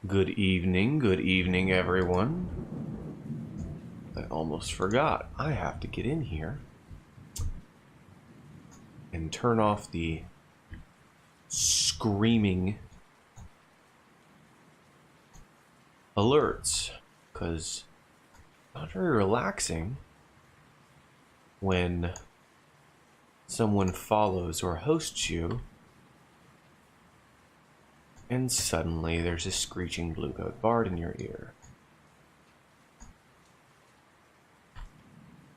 Good evening, everyone. I almost forgot. I have to get in here and turn off the screaming alerts, because it's not very relaxing when someone follows or hosts you and suddenly there's a screeching blue goat bard in your ear.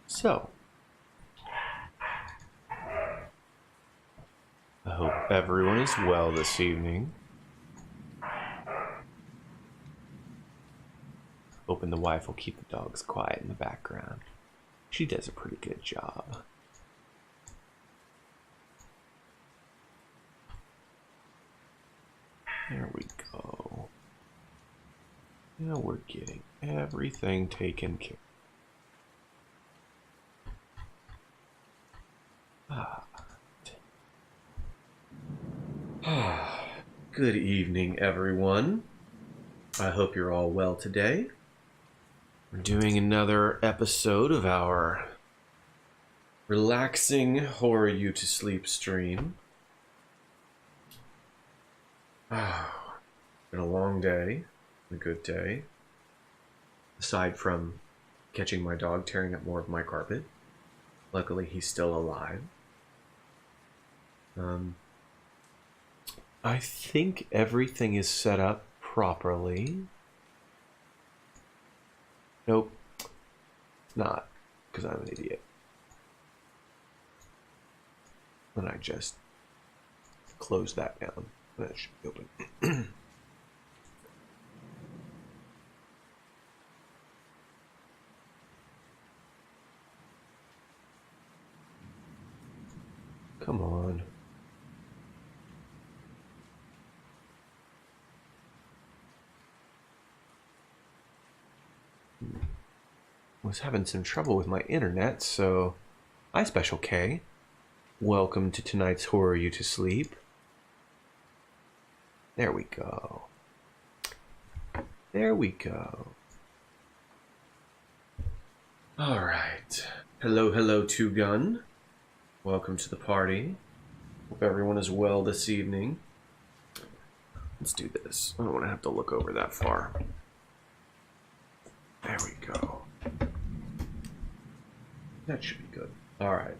So, I hope everyone is well this evening. Hoping the wife will keep the dogs quiet in the background. She does a pretty good job. There we go. Now we're getting everything taken care of. Good evening, everyone. I hope you're all well today. We're doing another episode of our relaxing horror you to sleep stream. Been a long day, a good day. Aside from catching my dog tearing up more of my carpet. Luckily, he's still alive. I think everything is set up properly. Nope, not, because I'm an idiot. And I just closed that down. That should be open. Come on. Was having some trouble with my internet, so hi, Special K. Welcome to tonight's Horror You to Sleep. There we go. There we go. Alright. Hello, Two Gun. Welcome to the party. Hope everyone is well this evening. Let's do this. I don't want to have to look over that far. There we go. That should be good. Alright.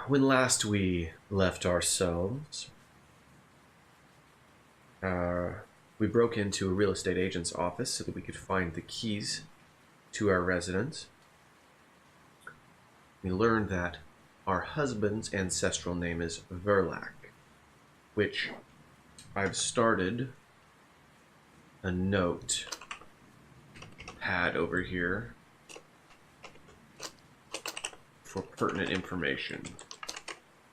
When last we left ourselves, we broke into a real estate agent's office so that we could find the keys to our residence. We learned that our husband's ancestral name is Verlac, which I've started a note pad over here for pertinent information.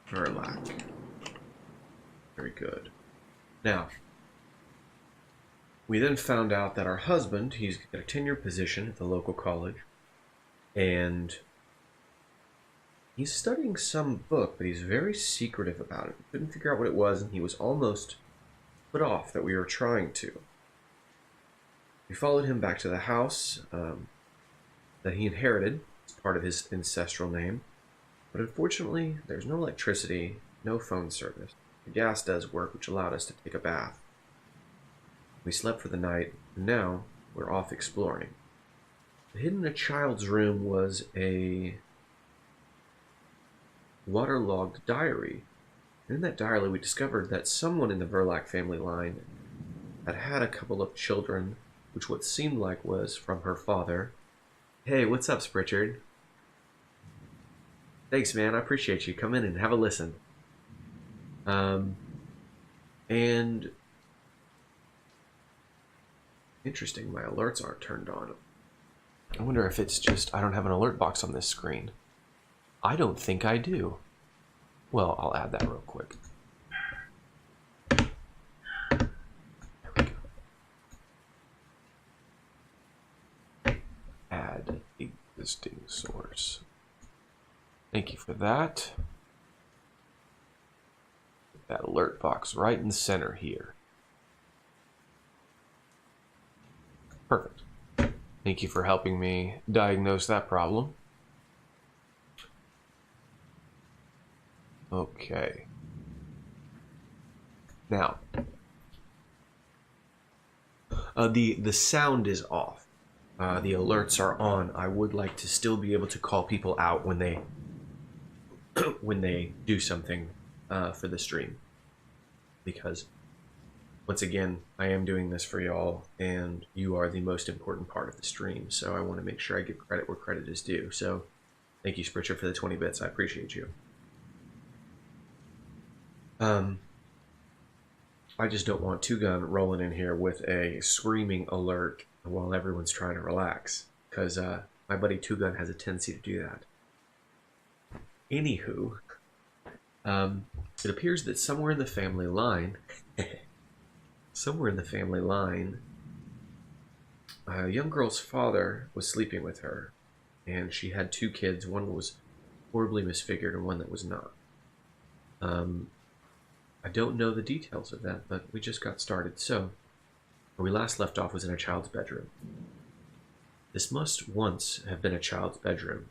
Verlac. Very good. Now, we then found out that our husband, he's got a tenured position at the local college, and he's studying some book, but he's very secretive about it. We couldn't figure out what it was, and he was almost put off that we were trying to. We followed him back to the house that he inherited as part of his ancestral name, but unfortunately, there's no electricity, no phone service. The gas does work, which allowed us to take a bath. We slept for the night, and now we're off exploring. Hidden in a child's room was a waterlogged diary. And in that diary, we discovered that someone in the Verlac family line had had a couple of children, which what seemed like was from her father. Hey, what's up, Spritchard? Thanks, man. I appreciate you. Come in and have a listen. And interesting, my alerts aren't turned on. I wonder if it's just I don't have an alert box on this screen. I don't think I do. Well, I'll add that real quick. There we go. Add existing source. Thank you for that. Put that alert box right in the center here. Perfect. Thank you for helping me diagnose that problem. Okay. Now, the sound is off. The alerts are on. I would like to still be able to call people out when they when they do something for the stream, because once again, I am doing this for y'all, and you are the most important part of the stream. So I want to make sure I give credit where credit is due. So thank you, Spritcher, for the 20 bits. I appreciate you. I just don't want Two Gun rolling in here with a screaming alert while everyone's trying to relax, because my buddy Two Gun has a tendency to do that. Anywho, it appears that somewhere in the family line, a young girl's father was sleeping with her, and she had 2 kids. One was horribly misfigured and one that was not. I don't know the details of that, but we just got started. So, where we last left off was in a child's bedroom. This must once have been a child's bedroom.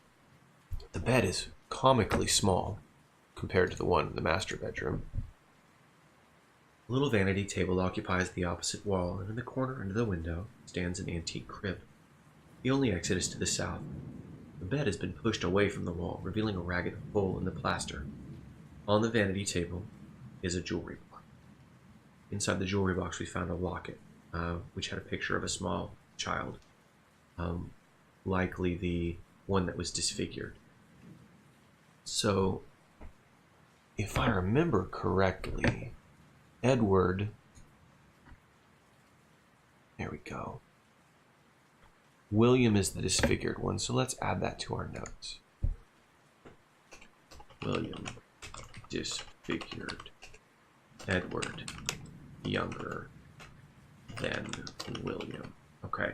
The bed is comically small compared to the one in the master bedroom. A little vanity table occupies the opposite wall, and in the corner under the window stands an antique crib. The only exit is to the south. The bed has been pushed away from the wall, revealing a ragged hole in the plaster. On the vanity table is a jewelry box. Inside the jewelry box we found a locket, which had a picture of a small child, likely the one that was disfigured. So, if I remember correctly, Edward, there we go. William is the disfigured one, so let's add that to our notes. William, disfigured. Edward, younger than William. Okay.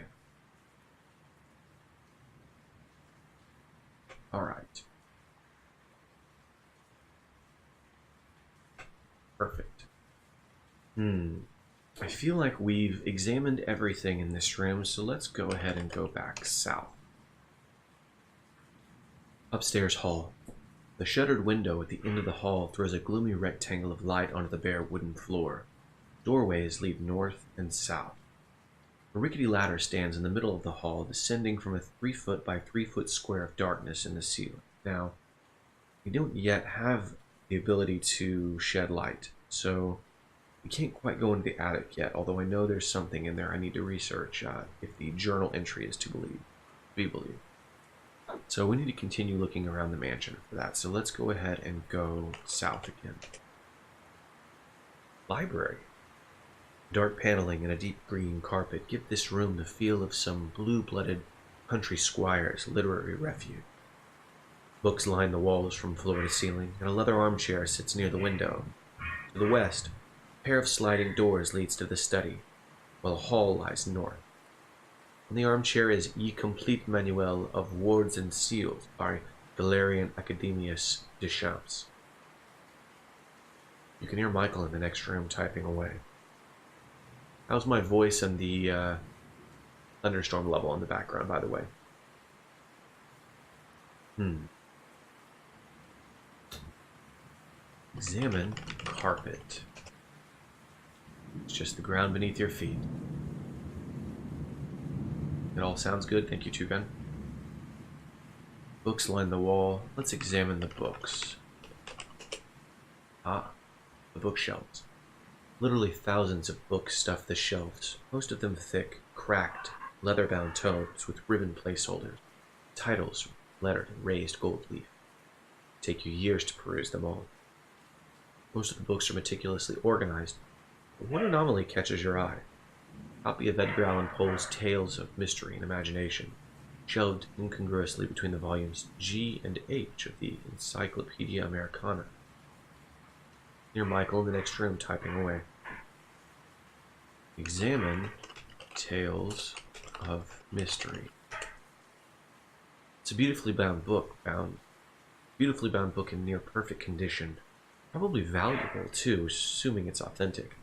All right. Perfect. I feel like we've examined everything in this room, so let's go ahead and go back south. Upstairs hall. The shuttered window at the end of the hall throws a gloomy rectangle of light onto the bare wooden floor. Doorways lead north and south. A rickety ladder stands in the middle of the hall, descending from a 3-foot by 3-foot square of darkness in the ceiling. Now, we don't yet have the ability to shed light, so we can't quite go into the attic yet, although I know there's something in there I need to research if the journal entry is to be believed. So we need to continue looking around the mansion for that. So let's go ahead and go south again. Library. Dark paneling and a deep green carpet give this room the feel of some blue-blooded country squire's literary refuge. Books line the walls from floor to ceiling, and a leather armchair sits near the window. To the west, a pair of sliding doors leads to the study, while a hall lies north. On the armchair is Ye Complete Manual of Wards and Seals by Galerian Academius Deschamps. You can hear Michael in the next room typing away. How's my voice and the thunderstorm level in the background, by the way? Examine carpet. It's just the ground beneath your feet. It all sounds good, thank you, Two Gun. Books line the wall. Let's examine the books. Ah, the bookshelves. Literally thousands of books stuff the shelves, most of them thick, cracked, leather-bound tomes with ribbon placeholders. Titles lettered in raised gold leaf. Take you years to peruse them all. Most of the books are meticulously organized, but one anomaly catches your eye. A copy of Edgar Allan Poe's Tales of Mystery and Imagination, shelved incongruously between the volumes G and H of the Encyclopedia Americana. Near Michael in the next room typing away. Examine Tales of Mystery. It's a beautifully bound book in near perfect condition. Probably valuable too, assuming it's authentic.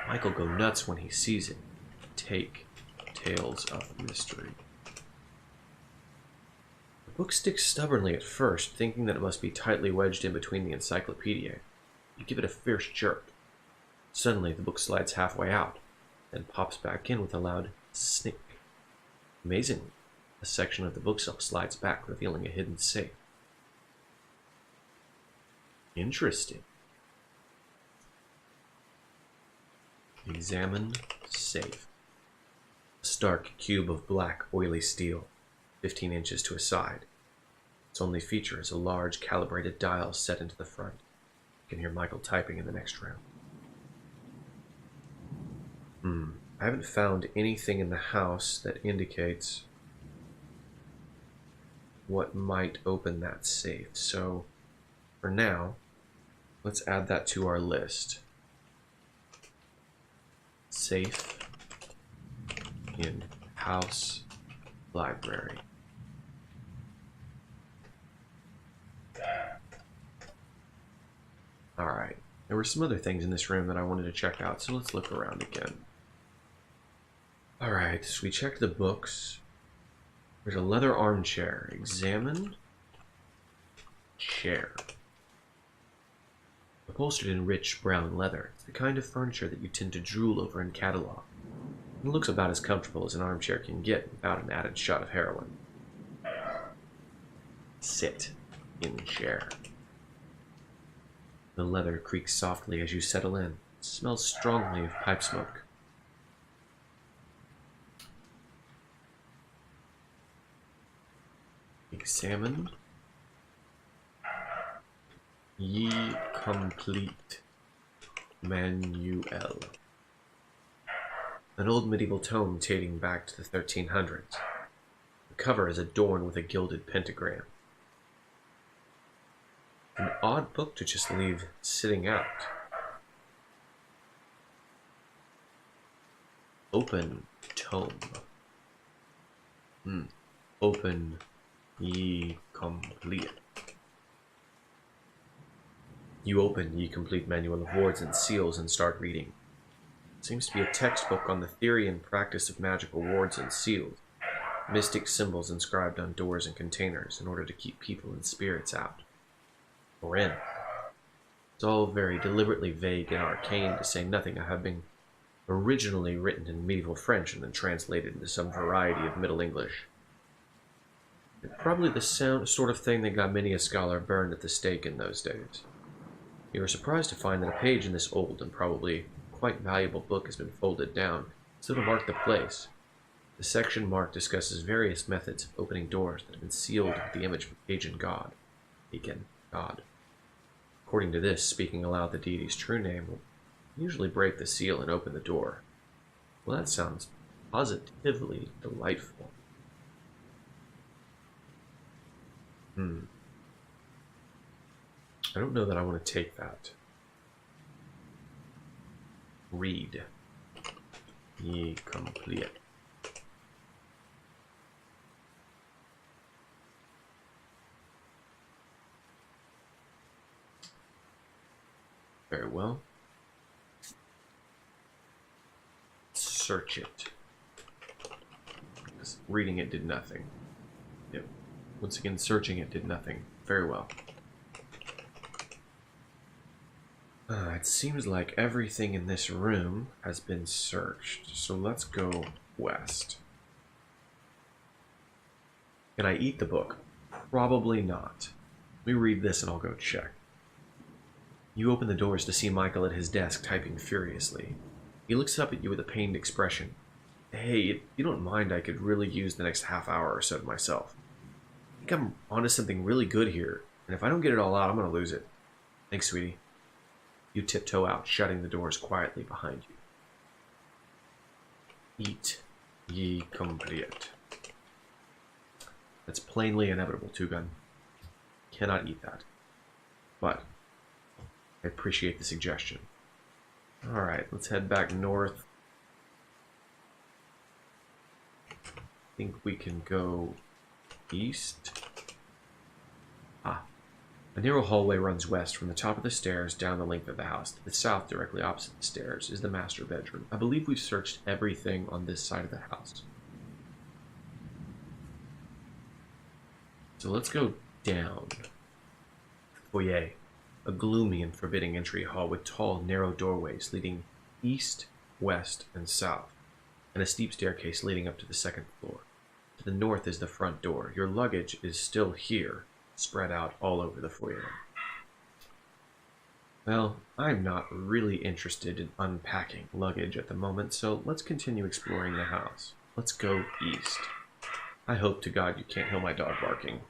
Michael go nuts when he sees it. Take Tales of Mystery. The book sticks stubbornly at first, thinking that it must be tightly wedged in between the encyclopedia. You give it a fierce jerk. Suddenly, the book slides halfway out, then pops back in with a loud snick. Amazingly, a section of the bookshelf slides back, revealing a hidden safe. Interesting. Examine safe. A stark cube of black, oily steel, 15 inches to a side. Its only feature is a large, calibrated dial set into the front. You can hear Michael typing in the next room. I haven't found anything in the house that indicates what might open that safe. So, for now, let's add that to our list. Safe in house library. Alright, there were some other things in this room that I wanted to check out, so let's look around again. Alright, so we checked the books. There's a leather armchair. Examine chair. Upholstered in rich brown leather. It's the kind of furniture that you tend to drool over in catalog. It looks about as comfortable as an armchair can get without an added shot of heroin. Sit in chair. The leather creaks softly as you settle in. It smells strongly of pipe smoke. Examine ye complete manual. An old medieval tome dating back to the 1300s. The cover is adorned with a gilded pentagram. An odd book to just leave sitting out. Open tome. Open ye complete. You open Ye Complete Manual of Wards and Seals and start reading. It seems to be a textbook on the theory and practice of magical wards and seals, mystic symbols inscribed on doors and containers in order to keep people and spirits out. Or in. It's all very deliberately vague and arcane, to say nothing of having originally written in medieval French and then translated into some variety of Middle English. It's probably the sort of thing that got many a scholar burned at the stake in those days. You are surprised to find that a page in this old and probably quite valuable book has been folded down, so to mark the place. The section marked discusses various methods of opening doors that have been sealed with the image of a pagan god. According to this, speaking aloud the deity's true name will usually break the seal and open the door. Well, that sounds positively delightful. I don't know that I want to take that. Read. Ye complete. Very well. Search it. Because reading it did nothing. Yep. Once again, searching it did nothing. Very well. It seems like everything in this room has been searched, so let's go west. Can I eat the book? Probably not. Let me read this and I'll go check. You open the doors to see Michael at his desk typing furiously. He looks up at you with a pained expression. Hey, if you don't mind, I could really use the next half hour or so to myself. I think I'm onto something really good here, and if I don't get it all out, I'm going to lose it. Thanks, sweetie. You tiptoe out, shutting the doors quietly behind you. Eat ye complete. That's plainly inevitable, Two-Gun. Cannot eat that. But I appreciate the suggestion. Alright, let's head back north. I think we can go east. A narrow hallway runs west from the top of the stairs down the length of the house. To the south, directly opposite the stairs, is the master bedroom. I believe we've searched everything on this side of the house. So let's go down. Foyer. A gloomy and forbidding entry hall with tall, narrow doorways leading east, west, and south, and a steep staircase leading up to the second floor. To the north is the front door. Your luggage is still here, spread out all over the foyer. Well, I'm not really interested in unpacking luggage at the moment, so let's continue exploring the house. Let's go east. I hope to God you can't hear my dog barking.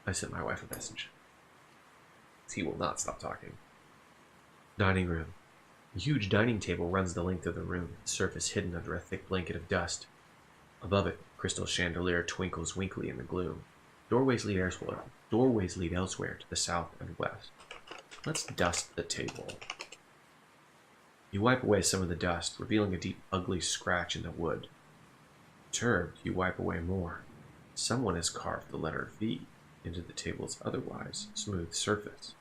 I sent my wife a message. He will not stop talking. Dining room. A huge dining table runs the length of the room, the surface hidden under a thick blanket of dust. Above it, a crystal chandelier twinkles weakly in the gloom. Doorways lead elsewhere to the south and west. Let's dust the table. You wipe away some of the dust, revealing a deep, ugly scratch in the wood. Perturbed, you wipe away more. Someone has carved the letter V into the table's otherwise smooth surface.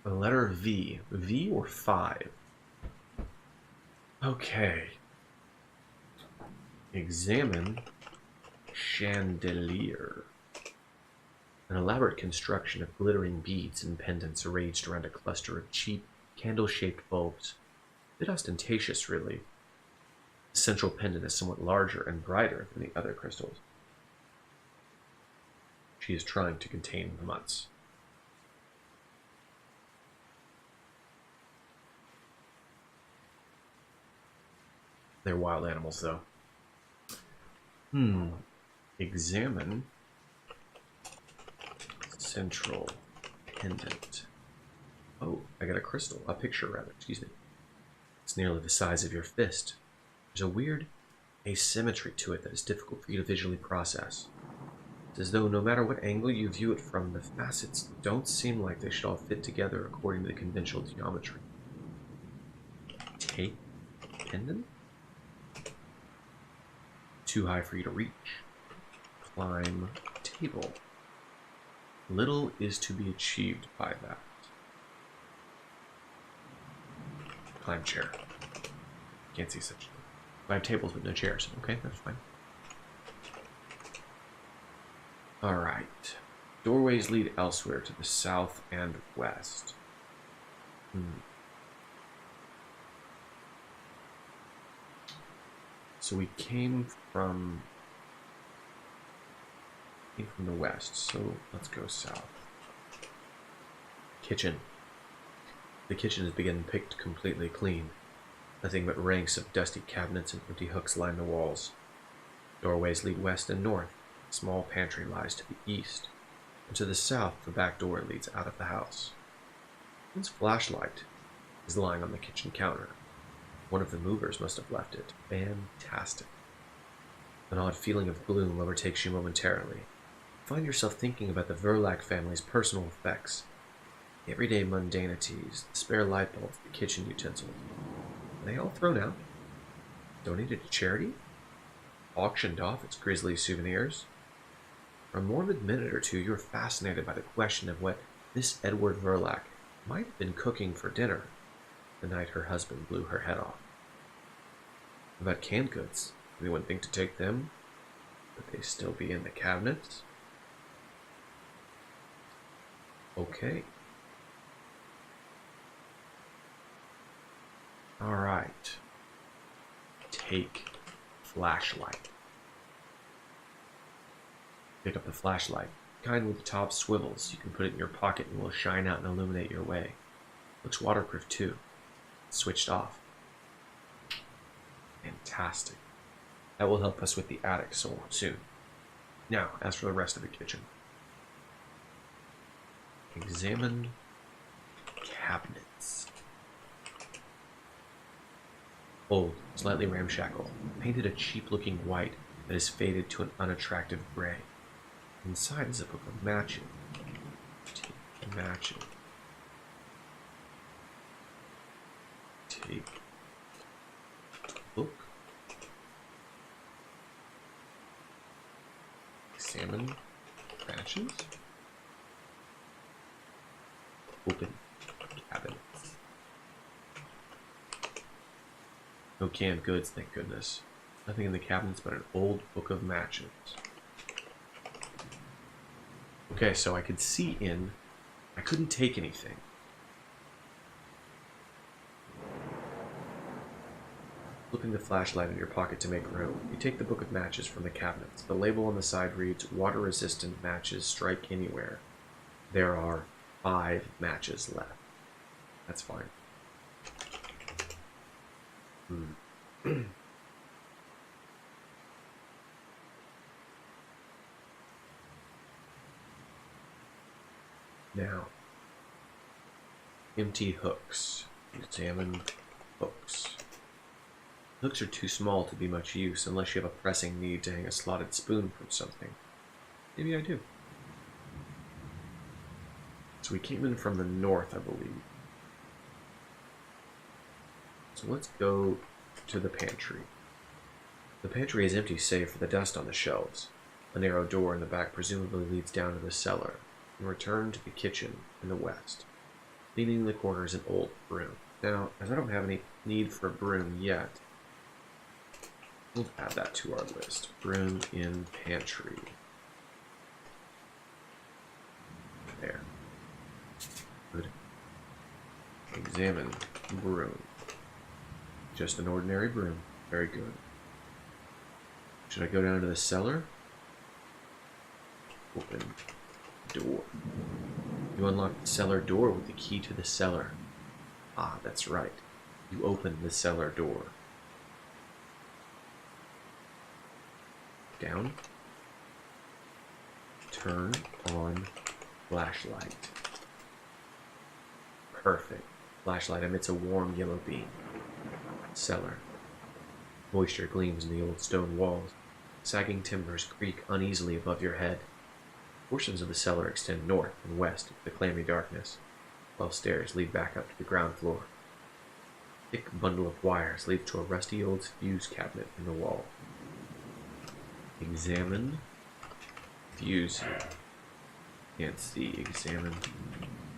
The letter V. V or 5? Okay. Examine chandelier. An elaborate construction of glittering beads and pendants arranged around a cluster of cheap, candle-shaped bulbs. A bit ostentatious, really. The central pendant is somewhat larger and brighter than the other crystals. She is trying to contain the mutts. They're wild animals, though. Examine central pendant. Oh, I got a crystal. A picture, rather. Excuse me. It's nearly the size of your fist. There's a weird asymmetry to it that is difficult for you to visually process. It's as though no matter what angle you view it from, the facets don't seem like they should all fit together according to the conventional geometry. Take pendant? Too high for you to reach. Climb table. Little is to be achieved by that. Climb chair. Can't see such. I have tables with no chairs. Okay, that's fine. Alright. Doorways lead elsewhere to the south and west. So we came from the west, so let's go south. Kitchen. The kitchen has been picked completely clean. Nothing but ranks of dusty cabinets and empty hooks line the walls. Doorways lead west and north. A small pantry lies to the east. And to the south, the back door leads out of the house. This flashlight is lying on the kitchen counter. One of the movers must have left it. Fantastic. An odd feeling of gloom overtakes you momentarily. You find yourself thinking about the Verlac family's personal effects. The everyday mundanities, the spare light bulbs, the kitchen utensils. Are they all thrown out? Donated to charity? Auctioned off as grisly souvenirs? For a morbid minute or two, you're fascinated by the question of what Miss Edward Verlac might have been cooking for dinner the night her husband blew her head off. About canned goods, anyone think to take them? Would they still be in the cabinets? Okay. Alright. Take flashlight. Pick up the flashlight. Kind with the top swivels. You can put it in your pocket and it will shine out and illuminate your way. Looks waterproof too. It's switched off. Fantastic. That will help us with the attic soon. Now, as for the rest of the kitchen. Examine cabinets. Old, slightly ramshackle, painted a cheap-looking white that is faded to an unattractive gray. Inside is a book of matching. Matching. Take Examine matches. Open cabinets. No canned goods, thank goodness. Nothing in the cabinets but an old book of matches. Okay, so I could see in. I couldn't take anything. Flipping the flashlight in your pocket to make room, you take the book of matches from the cabinets. The label on the side reads, water-resistant matches strike anywhere. There are 5 matches left. That's fine. Now, empty hooks. Examine hooks. Hooks are too small to be much use unless you have a pressing need to hang a slotted spoon from something. Maybe I do. So we came in from the north, I believe. So let's go to the pantry. The pantry is empty save for the dust on the shelves. A narrow door in the back presumably leads down to the cellar, and return to the kitchen in the west. Leaning in the corner is an old broom. Now, as I don't have any need for a broom yet, we'll add that to our list. Broom in pantry. There. Good. Examine broom. Just an ordinary broom. Very good. Should I go down to the cellar? Open door. You unlock the cellar door with the key to the cellar. Ah, that's right. You open the cellar door. Down. Turn on flashlight. Perfect. Flashlight emits a warm yellow beam. Cellar. Moisture gleams in the old stone walls. Sagging timbers creak uneasily above your head. Portions of the cellar extend north and west into the clammy darkness, while stairs lead back up to the ground floor. A thick bundle of wires leads to a rusty old fuse cabinet in the wall. Examine fuse. Can't see. Examine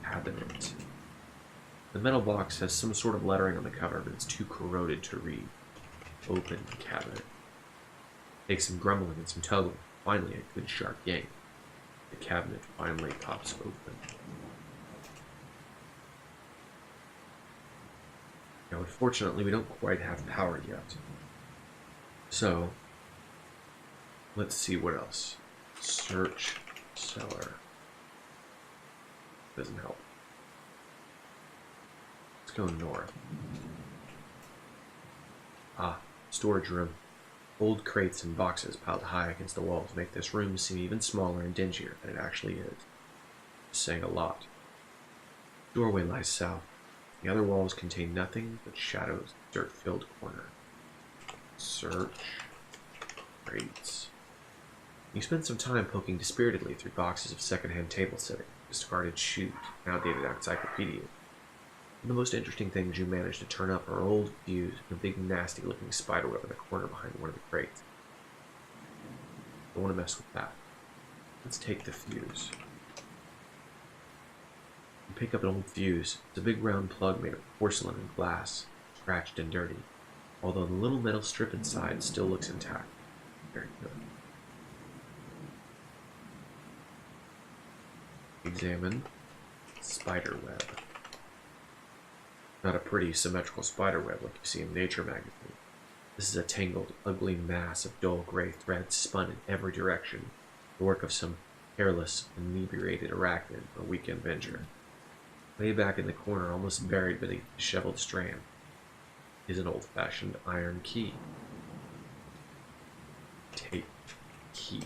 cabinet. The metal box has some sort of lettering on the cover, but it's too corroded to read. Open cabinet. Takes some grumbling and some tugging. Finally, a good sharp yank. The cabinet finally pops open. Now, unfortunately, we don't quite have power yet. So, let's see what else. Search cellar. Doesn't help. Let's go north. Ah, storage room. Old crates and boxes piled high against the walls make this room seem even smaller and dingier than it actually is. Just saying a lot. The doorway lies south. The other walls contain nothing but shadows, dirt-filled corner. Search. Crates. You spend some time poking dispiritedly through boxes of second-hand table setting, discarded shoes, and outdated encyclopedias. And the most interesting things you manage to turn up are old fuse and a big nasty-looking spiderweb in the corner behind one of the crates. Don't want to mess with that. Let's take the fuse. You pick up an old fuse. It's a big round plug made of porcelain and glass, scratched and dirty, although the little metal strip inside still looks intact. Very good. Examine spiderweb. Not a pretty symmetrical spiderweb like you see in Nature magazine. This is a tangled, ugly mass of dull gray threads spun in every direction, the work of some careless, inebriated arachnid or weekend venture. Way back in the corner, almost buried beneath the disheveled strand, is an old-fashioned iron key. Take key.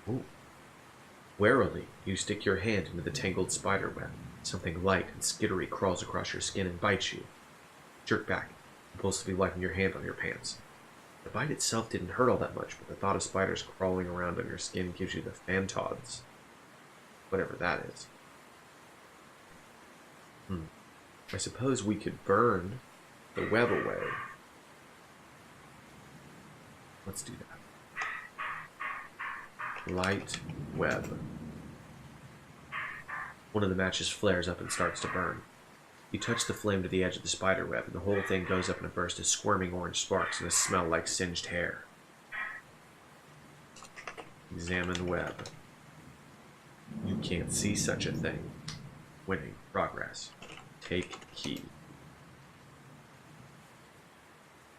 Ooh. Warily, you stick your hand into the tangled spiderweb. Something light and skittery crawls across your skin and bites you. Jerk back, impulsively wiping your hand on your pants. The bite itself didn't hurt all that much, but the thought of spiders crawling around on your skin gives you the fantods. Whatever that is. I suppose we could burn the web away. Let's do that. Light web. One of the matches flares up and starts to burn. You touch the flame to the edge of the spider web, and the whole thing goes up in a burst of squirming orange sparks and a smell like singed hair. Examine web. You can't see such a thing. Winning. Progress. Take key.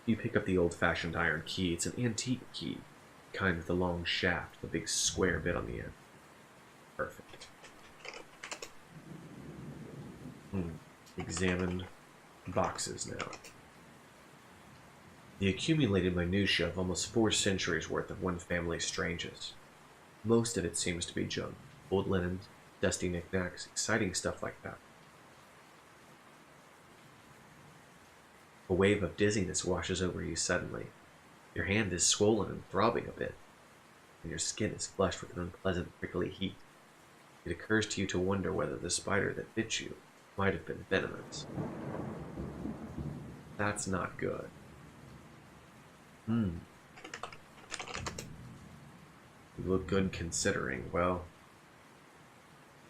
You pick up the old-fashioned iron key. It's an antique key, kind with the long shaft, the big square bit on the end. Perfect. Examine boxes now. The accumulated minutiae of almost 4 centuries worth of one family's strangest. Most of it seems to be junk. Old linens, dusty knickknacks, exciting stuff like that. A wave of dizziness washes over you suddenly. Your hand is swollen and throbbing a bit, and your skin is flushed with an unpleasant prickly heat. It occurs to you to wonder whether the spider that bit you might have been venomous. That's not good. You look good considering. Well,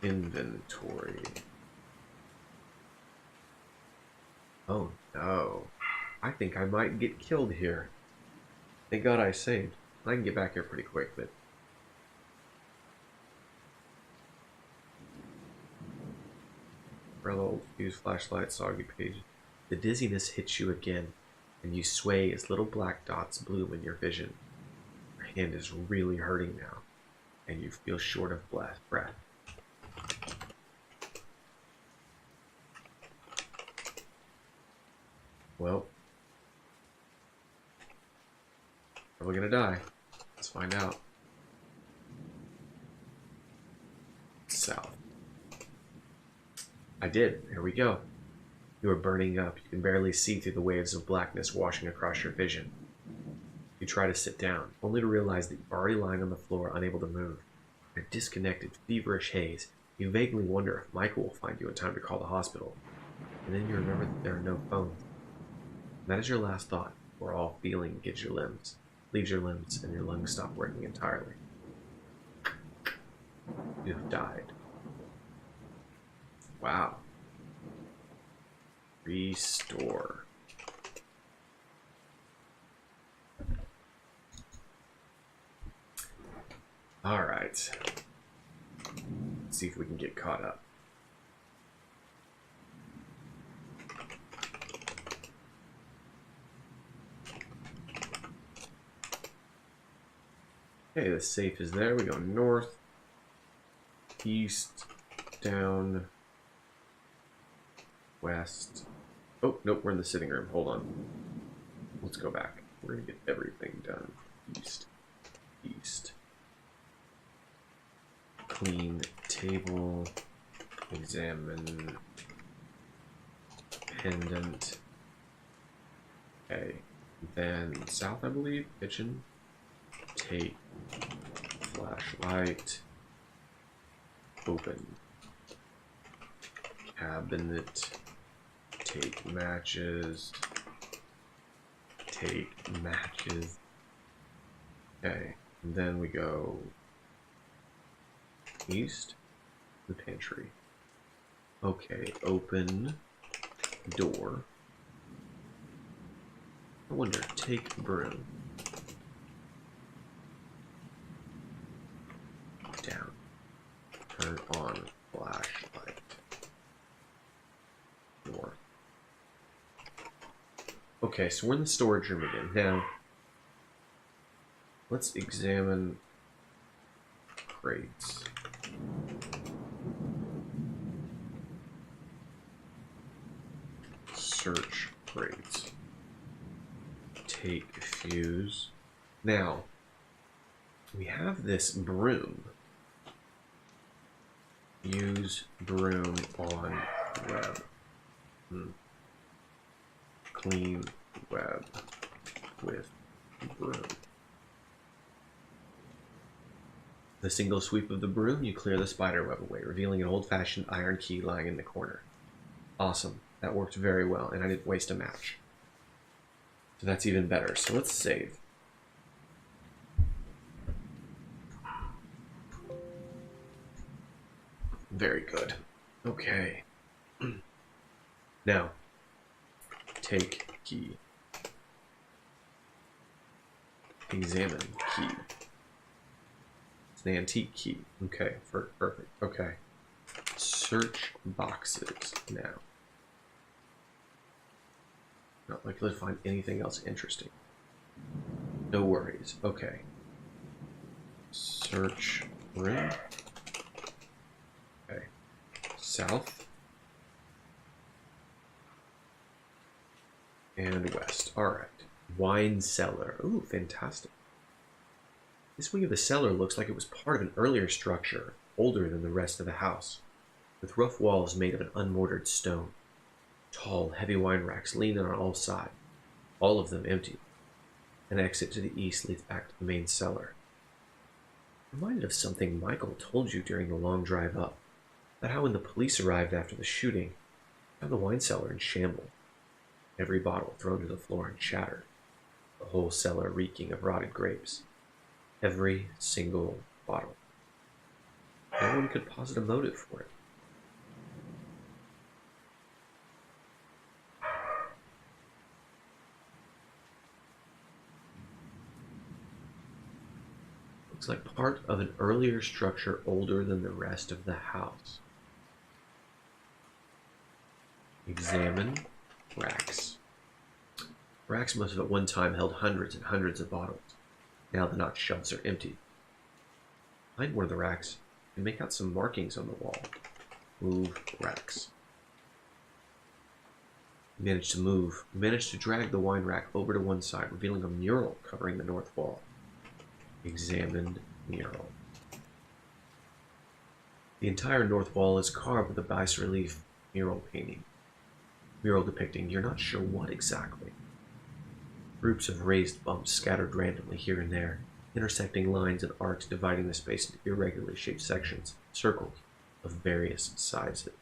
inventory. Oh no. I think I might get killed here. Thank God I saved. I can get back here pretty quick, but... Umbrella, old fuse, flashlight, soggy page. The dizziness hits you again, and you sway as little black dots bloom in your vision. Your hand is really hurting now, and you feel short of breath. Well, probably gonna die. Let's find out. South. I did. Here we go. You are burning up. You can barely see through the waves of blackness washing across your vision. You try to sit down, only to realize that you're already lying on the floor, unable to move. In a disconnected, feverish haze, you vaguely wonder if Michael will find you in time to call the hospital. And then you remember that there are no phones. And that is your last thought, where all feeling leaves your limbs, and your lungs stop working entirely. You have died. Wow. Restore. Alright. Let's see if we can get caught up. Okay, the safe is there. We go north, east, down, west. Oh, nope, we're in the sitting room. Hold on. Let's go back. We're going to get everything done. East, east. Clean table. Examine. Pendant. Okay. Then south, I believe. Kitchen. Take. Flashlight. Open. Cabinet. Take matches. Take matches. Okay. And then we go east. The pantry. Okay. Open door. I wonder. Take broom. Down. Turn on flashlight. Door. Okay, so we're in the storage room again. Now, let's examine crates. Search crates. Take fuse. Now, we have this broom. Use broom on web. Clean web with broom. The single sweep of the broom, you clear the spider web away, revealing an old-fashioned iron key lying in the corner. Awesome. That worked very well, and I didn't waste a match. So that's even better. So let's save. Very good. Okay. Now, take key. Examine key. It's an antique key. Okay, perfect. Okay. Search boxes now. Not likely to find anything else interesting. No worries. Okay. Search room. Okay. South. And west. Alright. Wine cellar. Ooh, fantastic. This wing of the cellar looks like it was part of an earlier structure, older than the rest of the house, with rough walls made of an unmortared stone. Tall, heavy wine racks lean on all sides, all of them empty. An exit to the east leads back to the main cellar. Reminded of something Michael told you during the long drive up, about how when the police arrived after the shooting, found the wine cellar in shambles. Every bottle thrown to the floor and shattered, the whole cellar reeking of rotted grapes. Every single bottle. No one could posit a motive for it. Looks like part of an earlier structure older than the rest of the house. Examine racks. Racks must have at one time held hundreds and hundreds of bottles. Now the notched shelves are empty. Behind one of the racks, you can make out some markings on the wall. Move racks. You managed to drag the wine rack over to one side, revealing a mural covering the north wall. Examined mural. The entire north wall is carved with a bas-relief mural painting. Mural depicting you're not sure what exactly. Groups of raised bumps scattered randomly here and there, intersecting lines and arcs dividing the space into irregularly shaped sections, circles of various sizes.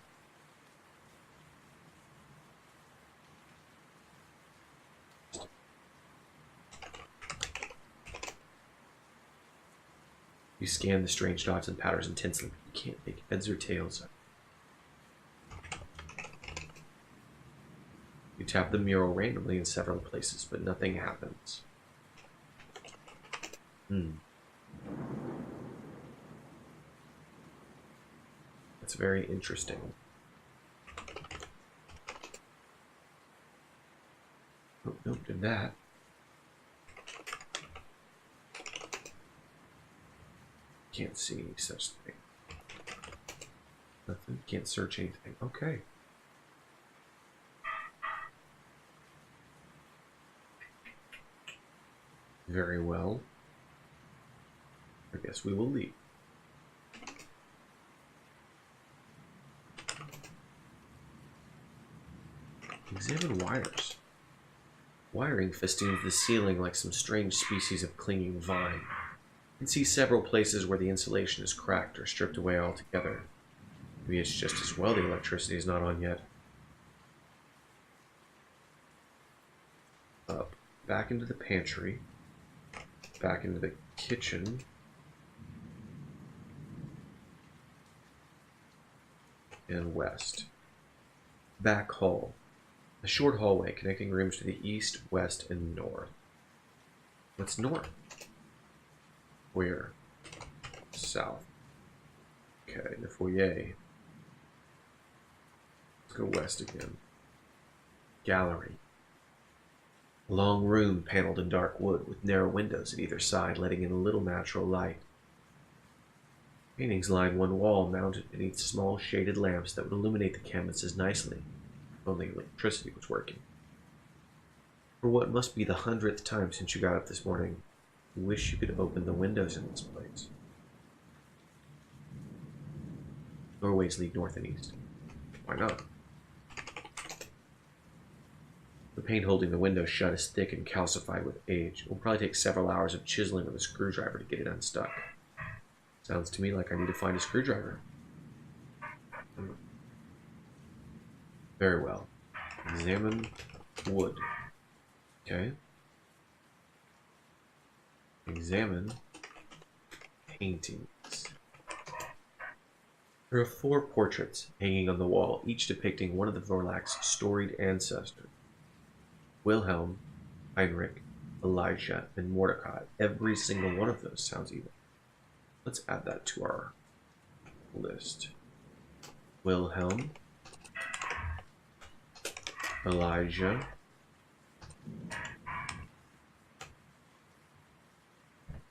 You scan the strange dots and patterns intensely, but you can't make heads or tails of. You tap the mural randomly in several places, but nothing happens. That's very interesting. Oh, nope, did that. Can't see any such thing. Nothing. Can't search anything. Okay. Very well. I guess we will leave. Examine wires. Wiring festoons the ceiling like some strange species of clinging vine. You can see several places where the insulation is cracked or stripped away altogether. Maybe it's just as well the electricity is not on yet. Up. Back into the pantry. Back into the kitchen. And west. Back hall. A short hallway connecting rooms to the east, west, and north. What's north? Where? South. Okay, the foyer. Let's go west again. Gallery. A long room paneled in dark wood with narrow windows at either side, letting in a little natural light. Paintings line one wall, mounted beneath small shaded lamps that would illuminate the canvases nicely, if only electricity was working. For what must be the 100th time since you got up this morning, you wish you could open the windows in this place. Doorways lead north and east. Why not? The paint holding the window shut is thick and calcified with age. It will probably take several hours of chiseling with a screwdriver to get it unstuck. Sounds to me like I need to find a screwdriver. Very well. Examine wood. Okay. Examine paintings. There are 4 portraits hanging on the wall, each depicting one of the Verlac's storied ancestors. Wilhelm, Heinrich, Elijah, and Mordecai. Every single one of those sounds evil. Let's add that to our list. Wilhelm, Elijah,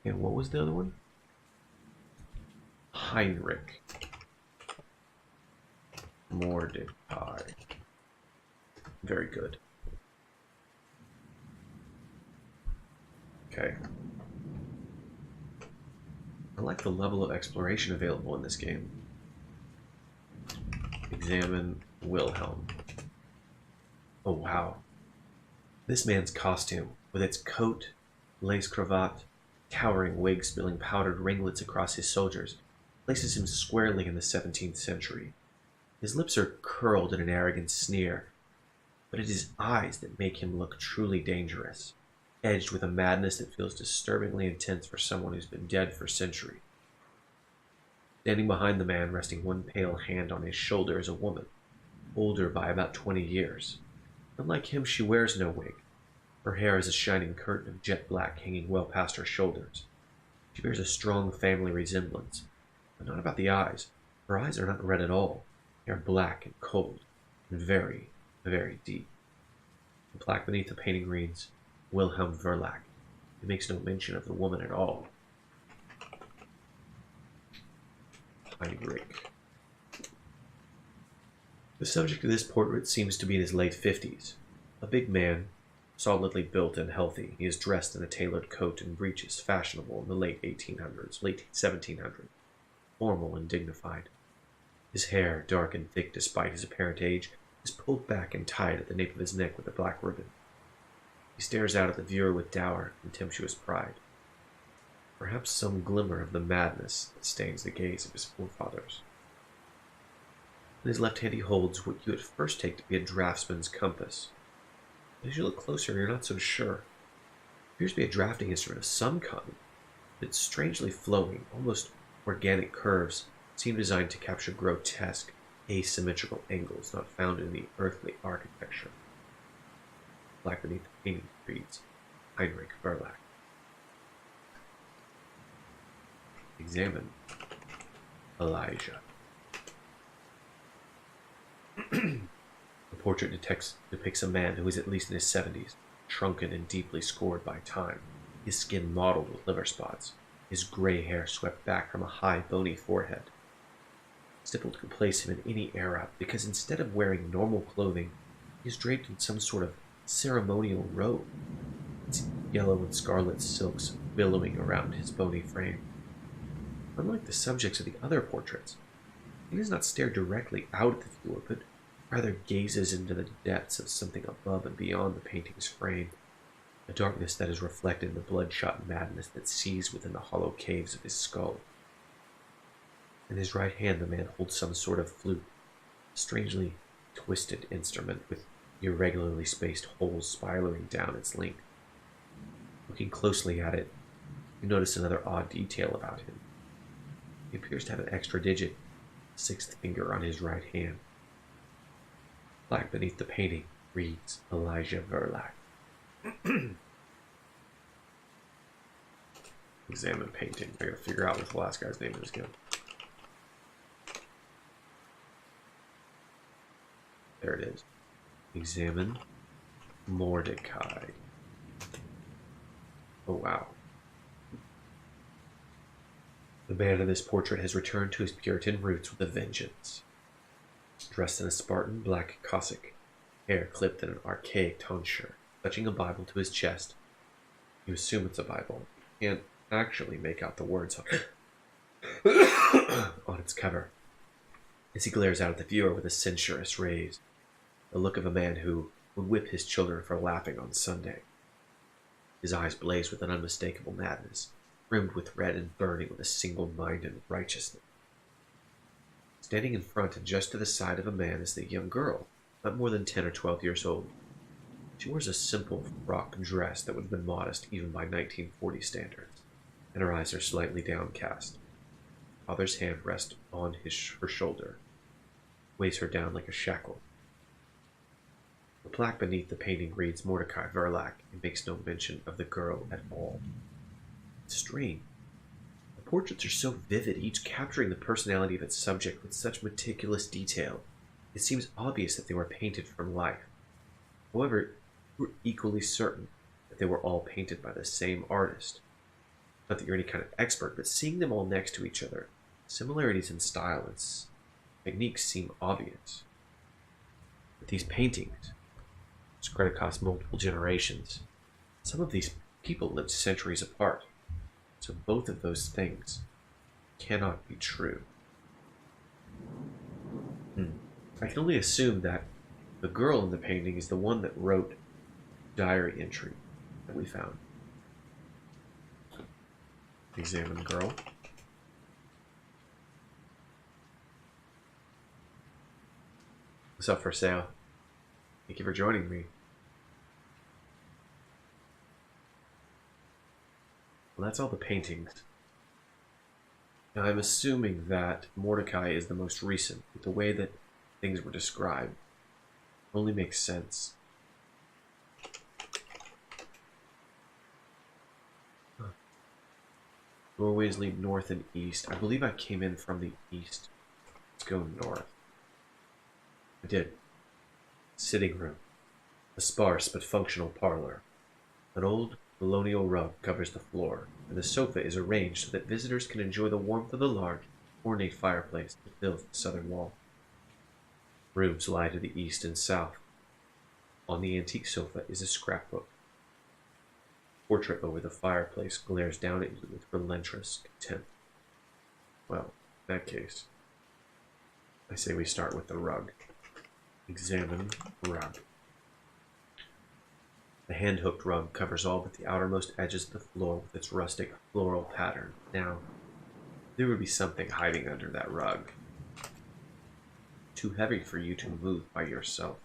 and what was the other one? Heinrich, Mordecai. Very good. Okay. I like the level of exploration available in this game. Examine Wilhelm. Oh wow. This man's costume, with its coat, lace cravat, towering wig spilling powdered ringlets across his shoulders, places him squarely in the 17th century. His lips are curled in an arrogant sneer, but it is eyes that make him look truly dangerous, edged with a madness that feels disturbingly intense for someone who's been dead for centuries. Standing behind the man, resting one pale hand on his shoulder, is a woman, older by about 20 years. Unlike him, she wears no wig. Her hair is a shining curtain of jet black hanging well past her shoulders. She bears a strong family resemblance, but not about the eyes. Her eyes are not red at all. They are black and cold, and very, very deep. The plaque beneath the painting reads, Wilhelm Verlac. It makes no mention of the woman at all. Heinrich. The subject of this portrait seems to be in his late 50s. A big man, solidly built and healthy. He is dressed in a tailored coat and breeches fashionable in the late 1700s, formal and dignified. His hair, dark and thick despite his apparent age, is pulled back and tied at the nape of his neck with a black ribbon. He stares out at the viewer with dour, contemptuous pride. Perhaps some glimmer of the madness that stains the gaze of his forefathers. In his left hand he holds what you at first take to be a draftsman's compass. But as you look closer, you're not so sure. It appears to be a drafting instrument of some kind, but its strangely flowing, almost organic curves seem designed to capture grotesque, asymmetrical angles not found in the earthly architecture. Black beneath the painting reads, Heinrich Verlac. Examine Elijah. The portrait depicts a man who is at least in his 70s, shrunken and deeply scored by time, his skin mottled with liver spots, his gray hair swept back from a high, bony forehead. It's difficult to place him in any era because instead of wearing normal clothing, he is draped in some sort of ceremonial robe, its yellow and scarlet silks billowing around his bony frame. Unlike the subjects of the other portraits, he does not stare directly out at the viewer, but rather gazes into the depths of something above and beyond the painting's frame, a darkness that is reflected in the bloodshot madness that seethes within the hollow caves of his skull. In his right hand the man holds some sort of flute, a strangely twisted instrument with irregularly spaced holes spiraling down its length. Looking closely at it, you notice another odd detail about him. He appears to have an extra digit, a 6th finger on his right hand. Black beneath the painting reads Elijah Verlac. Examine painting. I gotta figure out what the last guy's name is again. There it is. Examine Mordecai. Oh wow. The man in this portrait has returned to his Puritan roots with a vengeance. Dressed in a Spartan black cassock, hair clipped in an archaic tonsure, touching a Bible to his chest. You assume it's a Bible. You can't actually make out the words on its cover. As he glares out at the viewer with a censorious raise, the look of a man who would whip his children for laughing on Sunday. His eyes blaze with an unmistakable madness, rimmed with red and burning with a single-minded righteousness. Standing in front and just to the side of a man is the young girl, not more than 10 or 12 years old. She wears a simple frock dress that would have been modest even by 1940 standards, and her eyes are slightly downcast. father's hand rests on her shoulder, weighs her down like a shackle. The plaque beneath the painting reads Mordecai Verlac and makes no mention of the girl at all. It's strange. The portraits are so vivid, each capturing the personality of its subject with such meticulous detail. It seems obvious that they were painted from life. However, we're equally certain that they were all painted by the same artist. Not that you're any kind of expert, but seeing them all next to each other, similarities in style and techniques seem obvious. But these paintings spread across multiple generations. Some of these people lived centuries apart, so both of those things cannot be true. I can only assume that the girl in the painting is the one that wrote the diary entry that we found. Examine girl. What's up for sale? Thank you for joining me. Well, that's all the paintings. Now, I'm assuming that Mordecai is the most recent, with the way that things were described. Only makes sense. Doorways lead north and east. I believe I came in from the east. Let's go north. I did. Sitting room. A sparse but functional parlor. An old colonial rug covers the floor, and the sofa is arranged so that visitors can enjoy the warmth of the large, ornate fireplace that fills the southern wall. Rooms lie to the east and south. On the antique sofa is a scrapbook. Portrait over the fireplace glares down at you with relentless contempt. Well, in that case, I say we start with the rug. Examine rug. The hand-hooked rug covers all but the outermost edges of the floor with its rustic floral pattern. Now, there would be something hiding under that rug. Too heavy for you to move by yourself.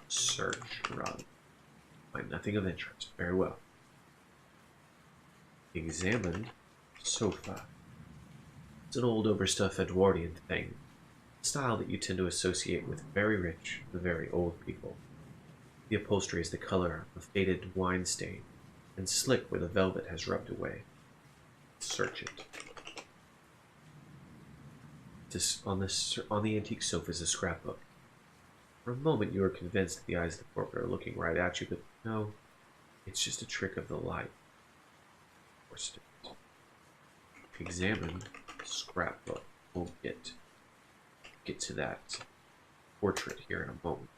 Search rug. Find nothing of interest. Very well. Examine sofa. It's an old overstuffed Edwardian thing, a style that you tend to associate with very rich, very old people. The upholstery is the color of faded wine stain, and slick where the velvet has rubbed away. Search it. On the antique sofa is a scrapbook. For a moment you are convinced that the eyes of the portrait are looking right at you, but no, it's just a trick of the light. Examine scrapbook. We'll get to that portrait here in a moment.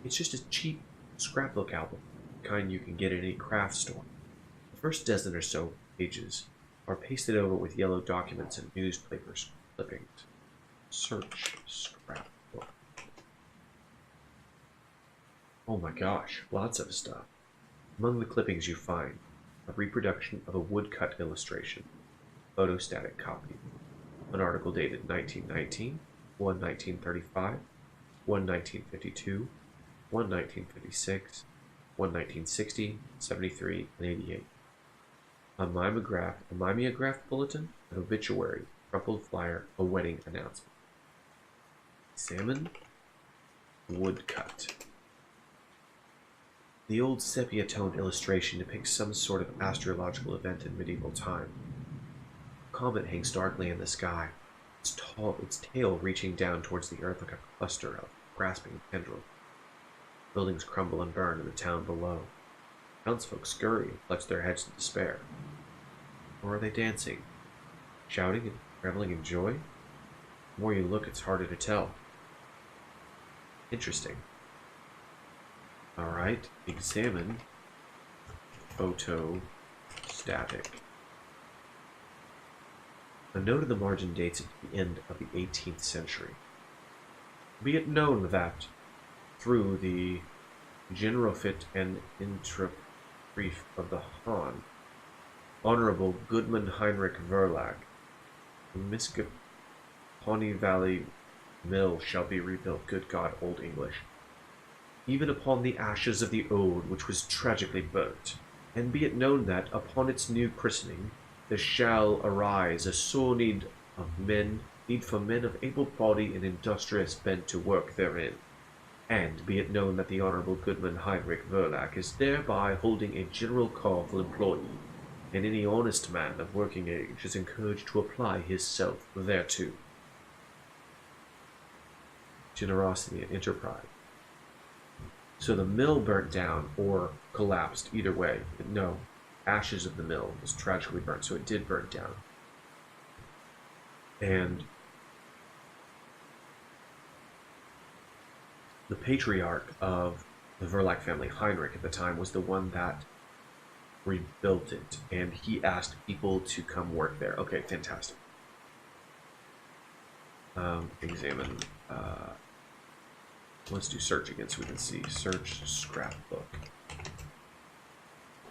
It's just a cheap scrapbook album, the kind you can get at any craft store. The first dozen or so pages are pasted over with yellow documents and newspaper clippings. Search scrapbook. Oh my gosh, lots of stuff. Among the clippings you find a reproduction of a woodcut illustration, photostatic copy, an article dated 1919, one 1935, one 1952, one 1956, one 1960, 73, and 88. A mimeograph bulletin, an obituary, crumpled flyer, a wedding announcement. Examine woodcut. The old sepia-toned illustration depicts some sort of astrological event in medieval time. A comet hangs darkly in the sky, its tail reaching down towards the earth like a cluster of grasping tendrils. Buildings crumble and burn in the town below. Townsfolk scurry and clutch their heads in despair. Or are they dancing, shouting and reveling in joy? The more you look, it's harder to tell. Interesting. Alright, examine photostatic. A note in the margin dates at the end of the 18th century. Be it known that, through the Generofit and Intrabrief of the Han, Honorable Goodman Heinrich Verlag, the Miskatonic Valley Mill shall be rebuilt, good God, Old English, even upon the ashes of the old which was tragically burnt, and be it known that, upon its new christening, there shall arise a sore need for men of able body and industrious bent to work therein. And be it known that the Honourable Goodman Heinrich Verlac is thereby holding a general call for employee, and any honest man of working age is encouraged to apply his self thereto. Generosity and enterprise. So the mill burnt down or collapsed, either way. No, ashes of the mill was tragically burnt, so it did burn down. And the patriarch of the Verlac family, Heinrich, at the time, was the one that rebuilt it, and he asked people to come work there. Okay, fantastic. Examine. Let's do search again so we can see. Search scrapbook.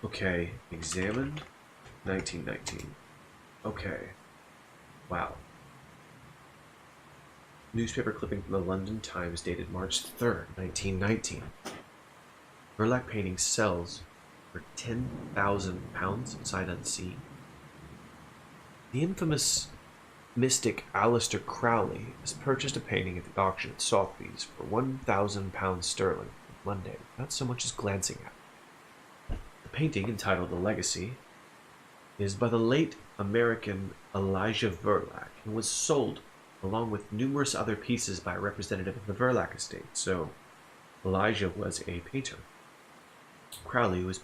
Okay, examined. 1919. Okay. Wow. Newspaper clipping from the London Times dated March 3rd, 1919. Verlac painting sells for £10,000 sight unseen. The infamous mystic Aleister Crowley has purchased a painting at the auction at Sotheby's for £1,000 sterling on Monday, without so much as glancing at it. The painting, entitled The Legacy, is by the late American Elijah Verlac and was sold along with numerous other pieces by a representative of the Verlac estate. So Elijah was a painter. Crowley was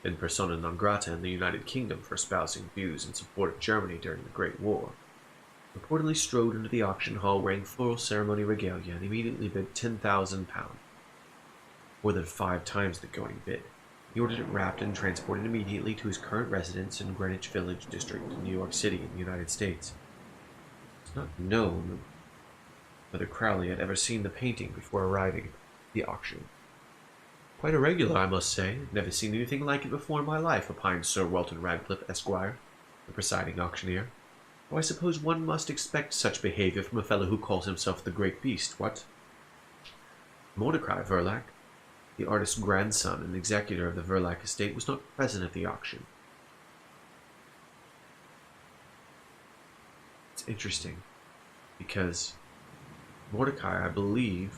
in persona non grata in the United Kingdom for espousing views in support of Germany during the Great War. Reportedly strode into the auction hall wearing floral ceremony regalia and immediately bid £10,000, more than 5 times the going bid. He ordered it wrapped and transported immediately to his current residence in Greenwich Village District in New York City in the United States. It's not known whether Crowley had ever seen the painting before arriving at the auction. Quite irregular, I must say. Never seen anything like it before in my life, opined Sir Walter Radcliffe, Esquire, the presiding auctioneer. Oh, I suppose one must expect such behavior from a fellow who calls himself the Great Beast, what? Mordecai Verlac, the artist's grandson and executor of the Verlac estate, was not present at the auction. It's interesting, because Mordecai, I believe,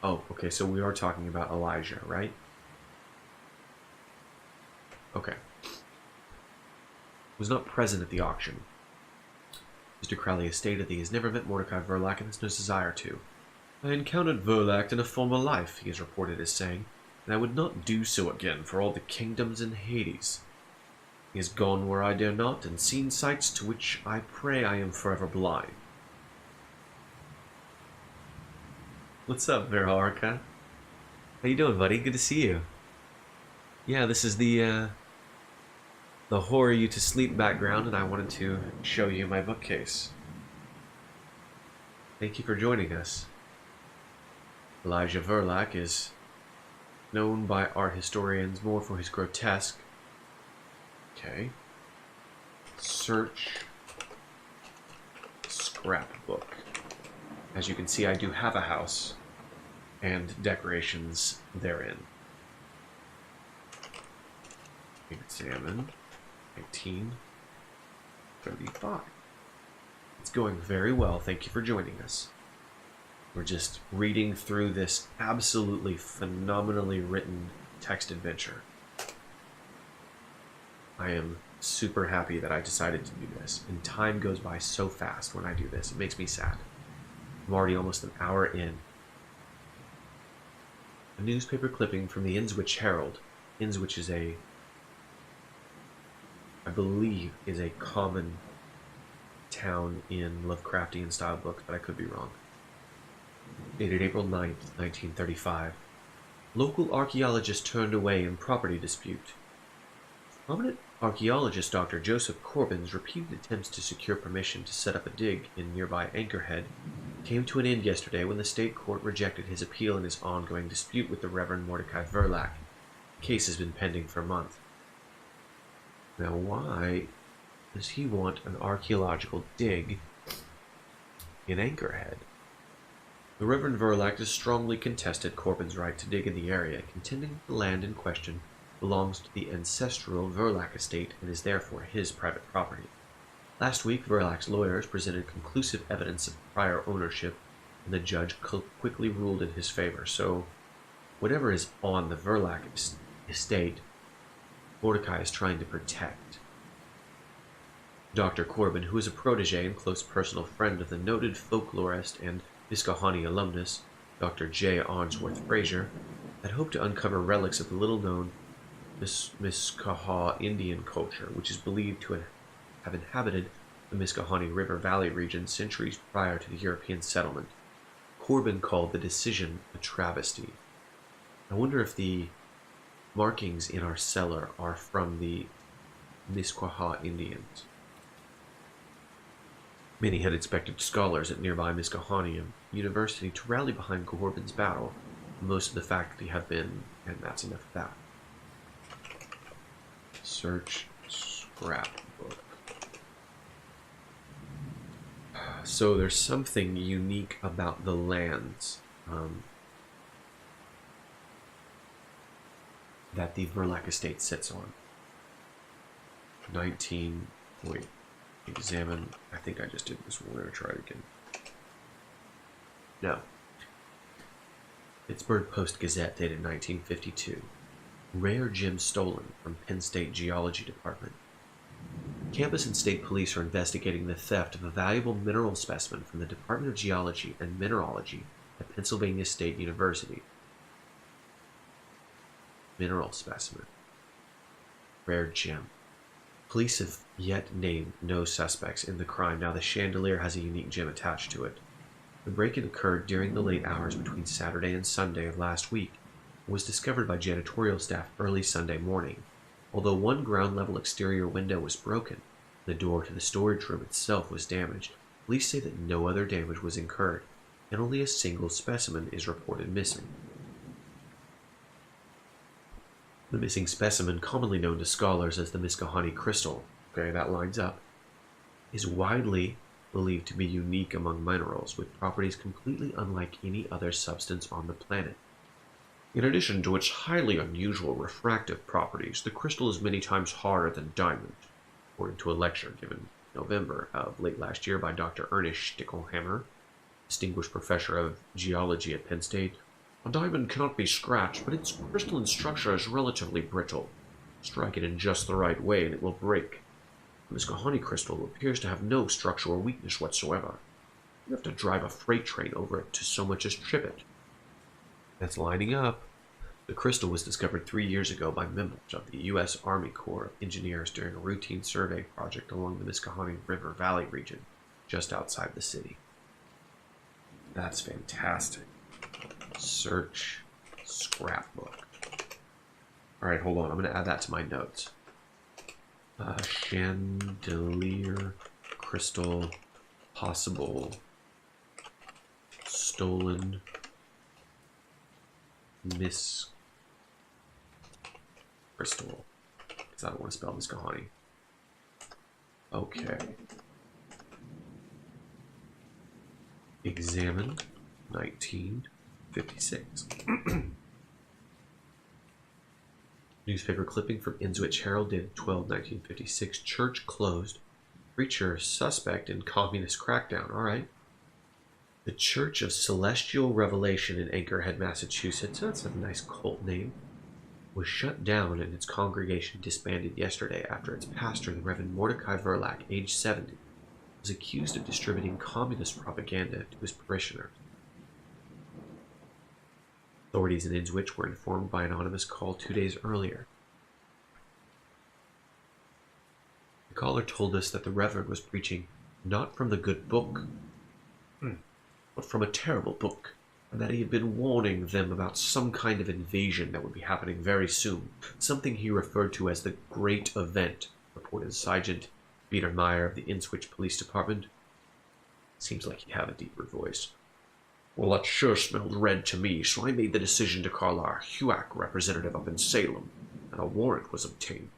oh, okay, so we are talking about Elijah, right? Okay. Was not present at the auction. Mr. Crowley has stated that he has never met Mordecai Verlac and has no desire to. I encountered Verlac in a former life, he is reported as saying, and I would not do so again for all the kingdoms in Hades. He has gone where I dare not, and seen sights to which I pray I am forever blind. What's up, Verharka? How you doing, buddy? Good to see you. Yeah, this is the horror you to sleep background, and I wanted to show you my bookcase. Thank you for joining us. Elijah Verlac is known by art historians more for his grotesque. Okay. Search scrapbook. As you can see, I do have a house and decorations therein. Examine 1935. It's going very well. Thank you for joining us. We're just reading through this absolutely phenomenally written text adventure. I am super happy that I decided to do this, and time goes by so fast when I do this. It makes me sad. I'm already almost an hour in. A newspaper clipping from the Ipswich Herald. Ipswich is I believe, is a common town in Lovecraftian style books, but I could be wrong. Dated April 9th, 1935. Local archaeologist turned away in property dispute. Prominent archaeologist Dr. Joseph Corbin's repeated attempts to secure permission to set up a dig in nearby Anchorhead came to an end yesterday when the state court rejected his appeal in his ongoing dispute with the Reverend Mordecai Verlac. The case has been pending for a month. Now, why does he want an archaeological dig in Anchorhead? The Reverend Verlac has strongly contested Corbin's right to dig in the area, contending the land in question belongs to the ancestral Verlac estate and is therefore his private property. Last week, Verlac's lawyers presented conclusive evidence of prior ownership, and the judge quickly ruled in his favor. So, whatever is on the Verlac estate, Mordecai is trying to protect. Dr. Corbin, who is a protege and close personal friend of the noted folklorist and Miskahani alumnus, Dr. J. Arnsworth Fraser, had hoped to uncover relics of the little-known Miskaha Indian culture, which is believed to have inhabited the Miskahani River Valley region centuries prior to the European settlement. Corbin called the decision a travesty. I wonder if the markings in our cellar are from the Miskaha Indians. Many had expected scholars at nearby Miskahani University to rally behind Corbin's battle. Most of the faculty have been, and that's enough of that. Search scrapbook. So there's something unique about the lands that the Verlac estate sits on. 19 point. Examine. I think I just did this one. We're going to try it again. No. Pittsburgh Post-Gazette dated 1952. Rare gem stolen from Penn State Geology Department. Campus and state police are investigating the theft of a valuable mineral specimen from the Department of Geology and Mineralogy at Pennsylvania State University. Mineral specimen. Rare gem. Police have yet named no suspects in the crime. Now the chandelier has a unique gem attached to it. The break-in occurred during the late hours between Saturday and Sunday of last week and was discovered by janitorial staff early Sunday morning. Although one ground-level exterior window was broken, the door to the storage room itself was damaged. Police say that no other damage was incurred, and only a single specimen is reported missing. The missing specimen, commonly known to scholars as the Miskahani crystal, okay, that lines up, is widely believed to be unique among minerals, with properties completely unlike any other substance on the planet. In addition to its highly unusual refractive properties, the crystal is many times harder than diamond, according to a lecture given in November of late last year by Dr. Ernest Stickelhammer, distinguished professor of geology at Penn State. A diamond cannot be scratched, but its crystalline structure is relatively brittle. Strike it in just the right way and it will break. The Miskahani crystal appears to have no structural weakness whatsoever. You have to drive a freight train over it to so much as trip it. That's lining up. The crystal was discovered 3 years ago by members of the U.S. Army Corps of Engineers during a routine survey project along the Miskahani River Valley region, just outside the city. That's fantastic. Search scrapbook. Alright, hold on. I'm going to add that to my notes. Chandelier, crystal, possible, stolen, crystal. Because I don't want to spell Miskahani. Okay. Examine 1956. Newspaper clipping from Ipswich Herald dated 12/1956. Church closed. Preacher suspect in communist crackdown. All right. The Church of Celestial Revelation in Anchorhead, Massachusetts, that's a nice cult name, was shut down and its congregation disbanded yesterday after its pastor, the Reverend Mordecai Verlac, age 70, was accused of distributing communist propaganda to his parishioners. Authorities in Ipswich were informed by an anonymous call 2 days earlier. The caller told us that the Reverend was preaching not from the good book, but from a terrible book, and that he had been warning them about some kind of invasion that would be happening very soon, something he referred to as the Great Event, reported Sergeant Peter Meyer of the Ipswich Police Department. Seems like he'd have a deeper voice. Well, that sure smelled red to me, so I made the decision to call our HUAC representative up in Salem, and a warrant was obtained.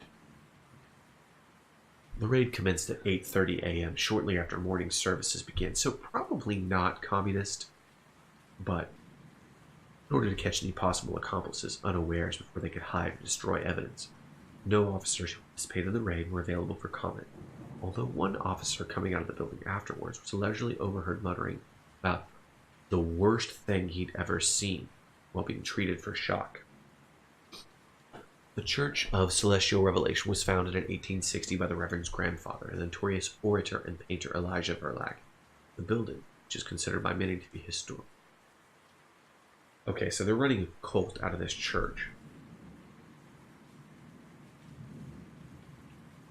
The raid commenced at 8:30 a.m., shortly after morning services began, so probably not communist. but in order to catch any possible accomplices unawares before they could hide or destroy evidence. No officers who participated in the raid were available for comment, although one officer coming out of the building afterwards was allegedly overheard muttering about the worst thing he'd ever seen while being treated for shock. The Church of Celestial Revelation was founded in 1860 by the Reverend's grandfather, the notorious orator and painter Elijah Verlag. The building, which is considered by many to be historic. Okay, so they're running a cult out of this church.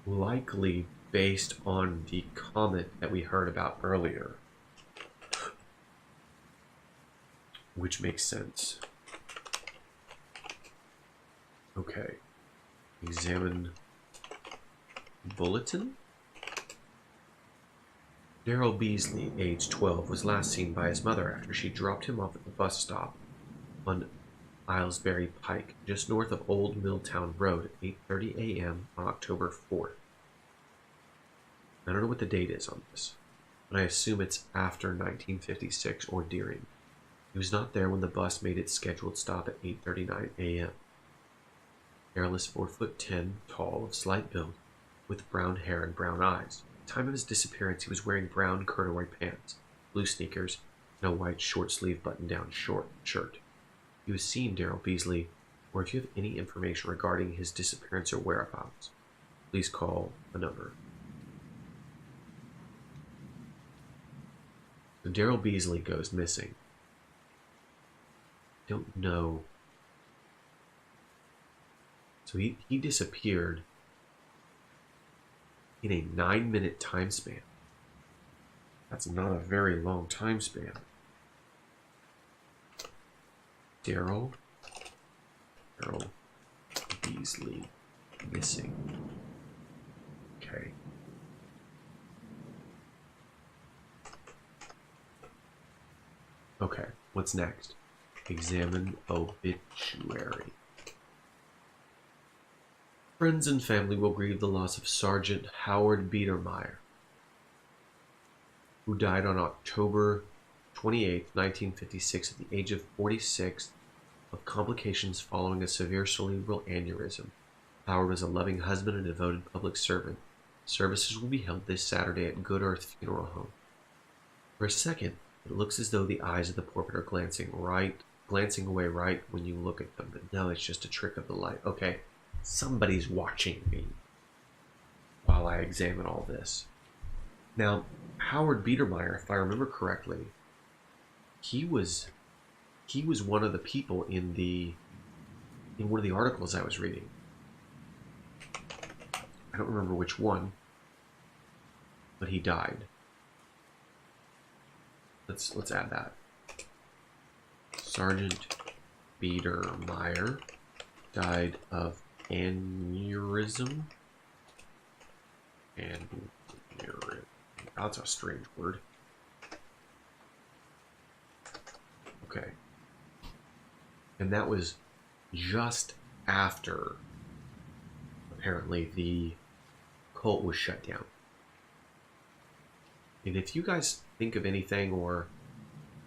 Likely based on the comment that we heard about earlier. Which makes sense. Okay. Examine bulletin. Daryl Beasley, age 12, was last seen by his mother after she dropped him off at the bus stop on Aylesbury Pike, just north of Old Milltown Road at 8:30 a.m. on October 4th. I don't know what the date is on this, but I assume it's after 1956 or during. He was not there when the bus made its scheduled stop at 8:39 a.m. Daryl is 4'10", tall, of slight build, with brown hair and brown eyes. At the time of his disappearance, he was wearing brown corduroy pants, blue sneakers, and a white short-sleeve button-down shirt. If you have seen Daryl Beasley, or if you have any information regarding his disappearance or whereabouts, please call the number. So Daryl Beasley goes missing. Don't know. So he disappeared in a 9-minute time span. That's not a very long time span. Daryl Beasley missing. Okay. Okay, what's next? Examine obituary. Friends and family will grieve the loss of Sergeant Howard Biedermeier, who died on October 28, 1956 at the age of 46 of complications following a severe cerebral aneurysm. Howard was a loving husband and devoted public servant. Services will be held this Saturday at Good Earth Funeral Home. For a second, it looks as though the eyes of the portrait are glancing away right when you look at them, but no, it's just a trick of the light. Okay, somebody's watching me while I examine all this. Now, Howard Biedermeier, if I remember correctly, he was one of the people in one of the articles I was reading. I don't remember which one, but he died. Let's add that. Sergeant Biedermeier died of aneurysm. Aneurysm. That's a strange word. Okay. And that was just after, apparently, the cult was shut down. And if you guys think of anything or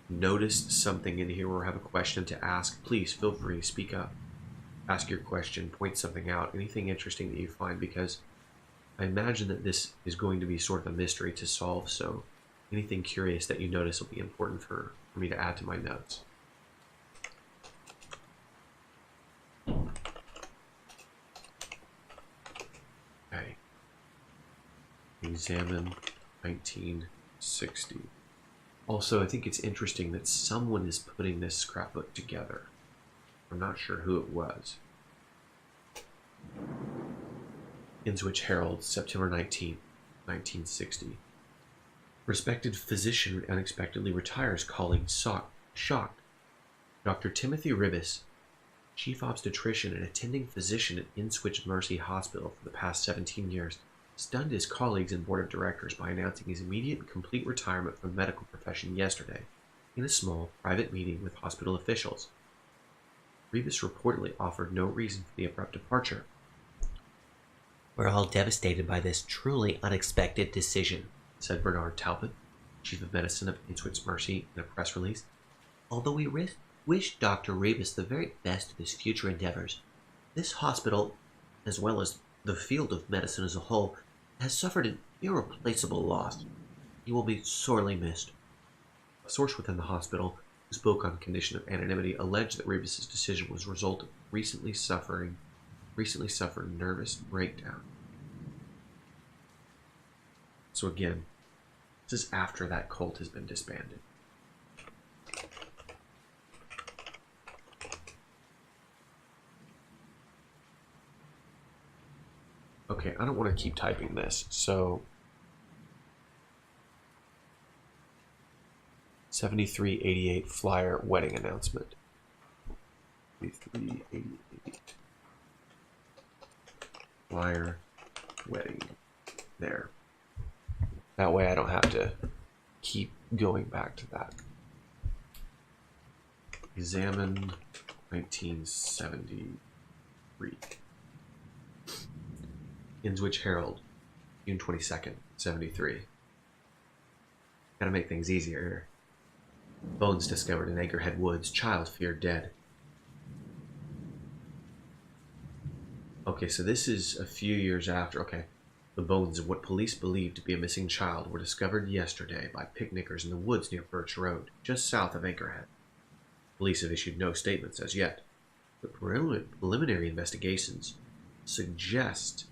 noticed something in here or have a question to ask, please feel free to speak up. Ask your question, point something out, anything interesting that you find, because I imagine that this is going to be sort of a mystery to solve, so anything curious that you notice will be important for me to add to my notes. Okay. Examine 1960. Also, I think it's interesting that someone is putting this scrapbook together. I'm not sure who it was. Ipswich Herald, September 19, 1960. Respected physician unexpectedly retires, calling shocked. Dr. Timothy Ribbis, chief obstetrician and attending physician at Ipswich Mercy Hospital for the past 17 years, stunned his colleagues and board of directors by announcing his immediate and complete retirement from the medical profession yesterday in a small, private meeting with hospital officials. Rebus reportedly offered no reason for the abrupt departure. "We're all devastated by this truly unexpected decision," said Bernard Talbot, chief of medicine of Ipswich Mercy, in a press release. Although we wish Dr. Rebus the very best in his future endeavors, this hospital, as well as the field of medicine as a whole, has suffered an irreplaceable loss. He will be sorely missed. A source within the hospital, who spoke on condition of anonymity, alleged that Rebus's decision was a result of recently suffered nervous breakdown. So again, this is after that cult has been disbanded. Okay, I don't want to keep typing this, so 7388 flyer wedding announcement. 7388 flyer wedding. There. That way I don't have to keep going back to that. Examine 1973. Innswich Herald, June 22nd, 73. Gotta make things easier here. Bones discovered in Anchorhead Woods. Child feared dead. Okay, so this is a few years after. Okay. The bones of what police believed to be a missing child were discovered yesterday by picnickers in the woods near Birch Road, just south of Anchorhead. Police have issued no statements as yet, but preliminary investigations suggest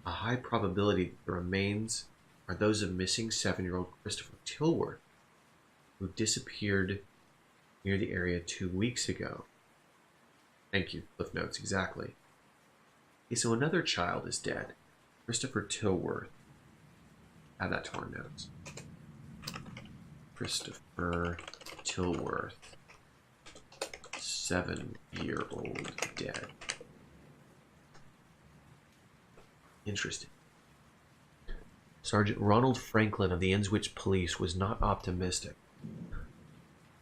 a high probability that the remains are those of missing 7-year-old Christopher Tilworth, who disappeared near the area 2 weeks ago. Thank you, Cliff Notes, exactly. Okay, so another child is dead. Christopher Tilworth. Add that to our notes. Christopher Tilworth. 7-year-old dead. Interesting. Sergeant Ronald Franklin of the Innswich Police was not optimistic.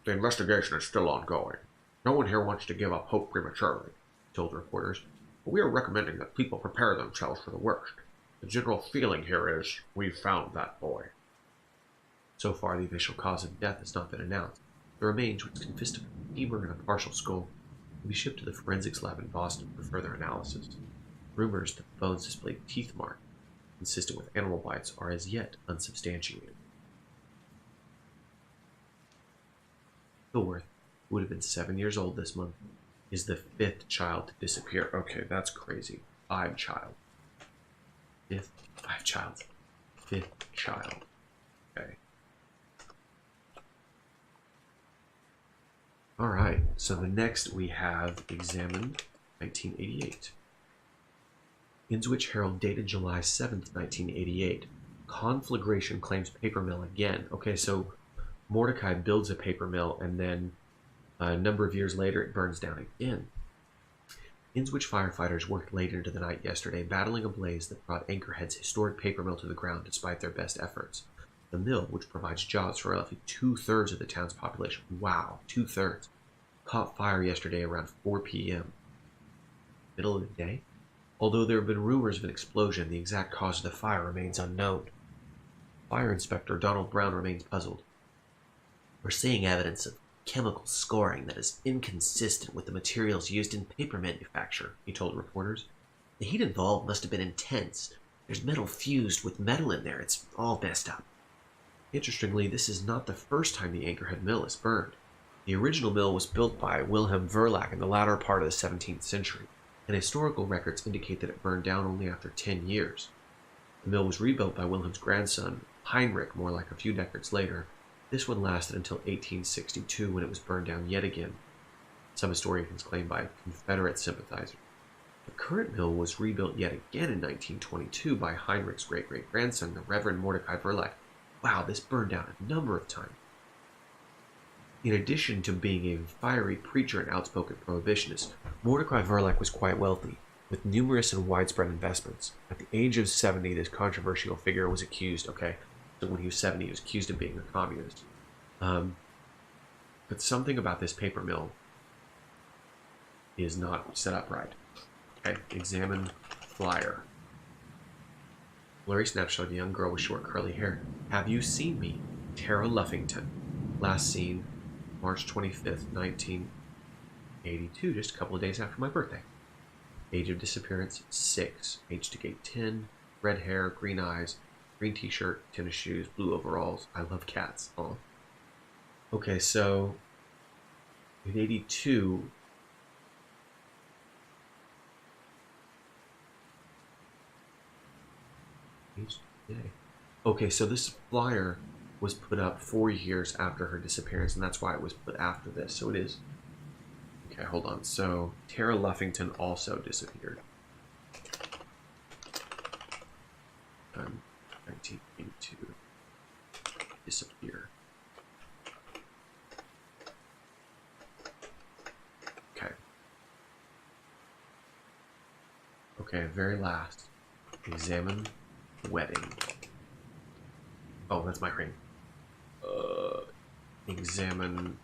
The investigation is still ongoing. No one here wants to give up hope prematurely, he told reporters, but we are recommending that people prepare themselves for the worst. The general feeling here is, we've found that boy. So far, the official cause of death has not been announced. The remains, which consist of a femur and a partial skull, will be shipped to the forensics lab in Boston for further analysis. Rumors that the bones displayed teeth marks, consistent with animal bites, are as yet unsubstantiated. Tilworth, who would have been 7 years old this month, is the 5th child to disappear. Okay, that's crazy. 5th child. 5th child. Okay. Alright, so the next we have examined 1988. Innswich Herald dated July 7th, 1988. Conflagration claims paper mill again. Okay, so Mordecai builds a paper mill and then a number of years later it burns down again. Innswich firefighters worked late into the night yesterday, battling a blaze that brought Anchorhead's historic paper mill to the ground despite their best efforts. The mill, which provides jobs for roughly 2/3 of the town's population, wow, 2/3, caught fire yesterday around 4 p.m. Middle of the day? Although there have been rumors of an explosion, the exact cause of the fire remains unknown. Fire Inspector Donald Brown remains puzzled. We're seeing evidence of chemical scoring that is inconsistent with the materials used in paper manufacture, he told reporters. The heat involved must have been intense. There's metal fused with metal in there. It's all messed up. Interestingly, this is not the first time the Anchorhead mill is burned. The original mill was built by Wilhelm Verlac in the latter part of the 17th century, and historical records indicate that it burned down only after 10 years. The mill was rebuilt by Wilhelm's grandson, Heinrich, more like a few decades later. This one lasted until 1862 when it was burned down yet again, some historians claim by Confederate sympathizers. The current mill was rebuilt yet again in 1922 by Heinrich's great-great-grandson, the Reverend Mordecai Verlac. Wow, this burned down a number of times. In addition to being a fiery preacher and outspoken prohibitionist, Mordecai Verlac was quite wealthy, with numerous and widespread investments. At the age of 70, this controversial figure was accused, so when he was 70, he was accused of being a communist. But something about this paper mill is not set up right. Okay, examine flyer. Blurry snapshot of a young girl with short curly hair. Have you seen me? Tara Luffington. Last seen March 25th, 1982, just a couple of days after my birthday. Age of disappearance, 6. Age to gate, 10. Red hair, green eyes, green t-shirt, tennis shoes, blue overalls. I love cats. Oh. Okay, so in 82, okay, so this flyer was put up 4 years after her disappearance, and that's why it was put after this. So it is. Okay, hold on. So Tara Luffington also disappeared. 1982. Disappear. Okay. Okay, very last. Examine wedding. Oh, that's my ring. Examine.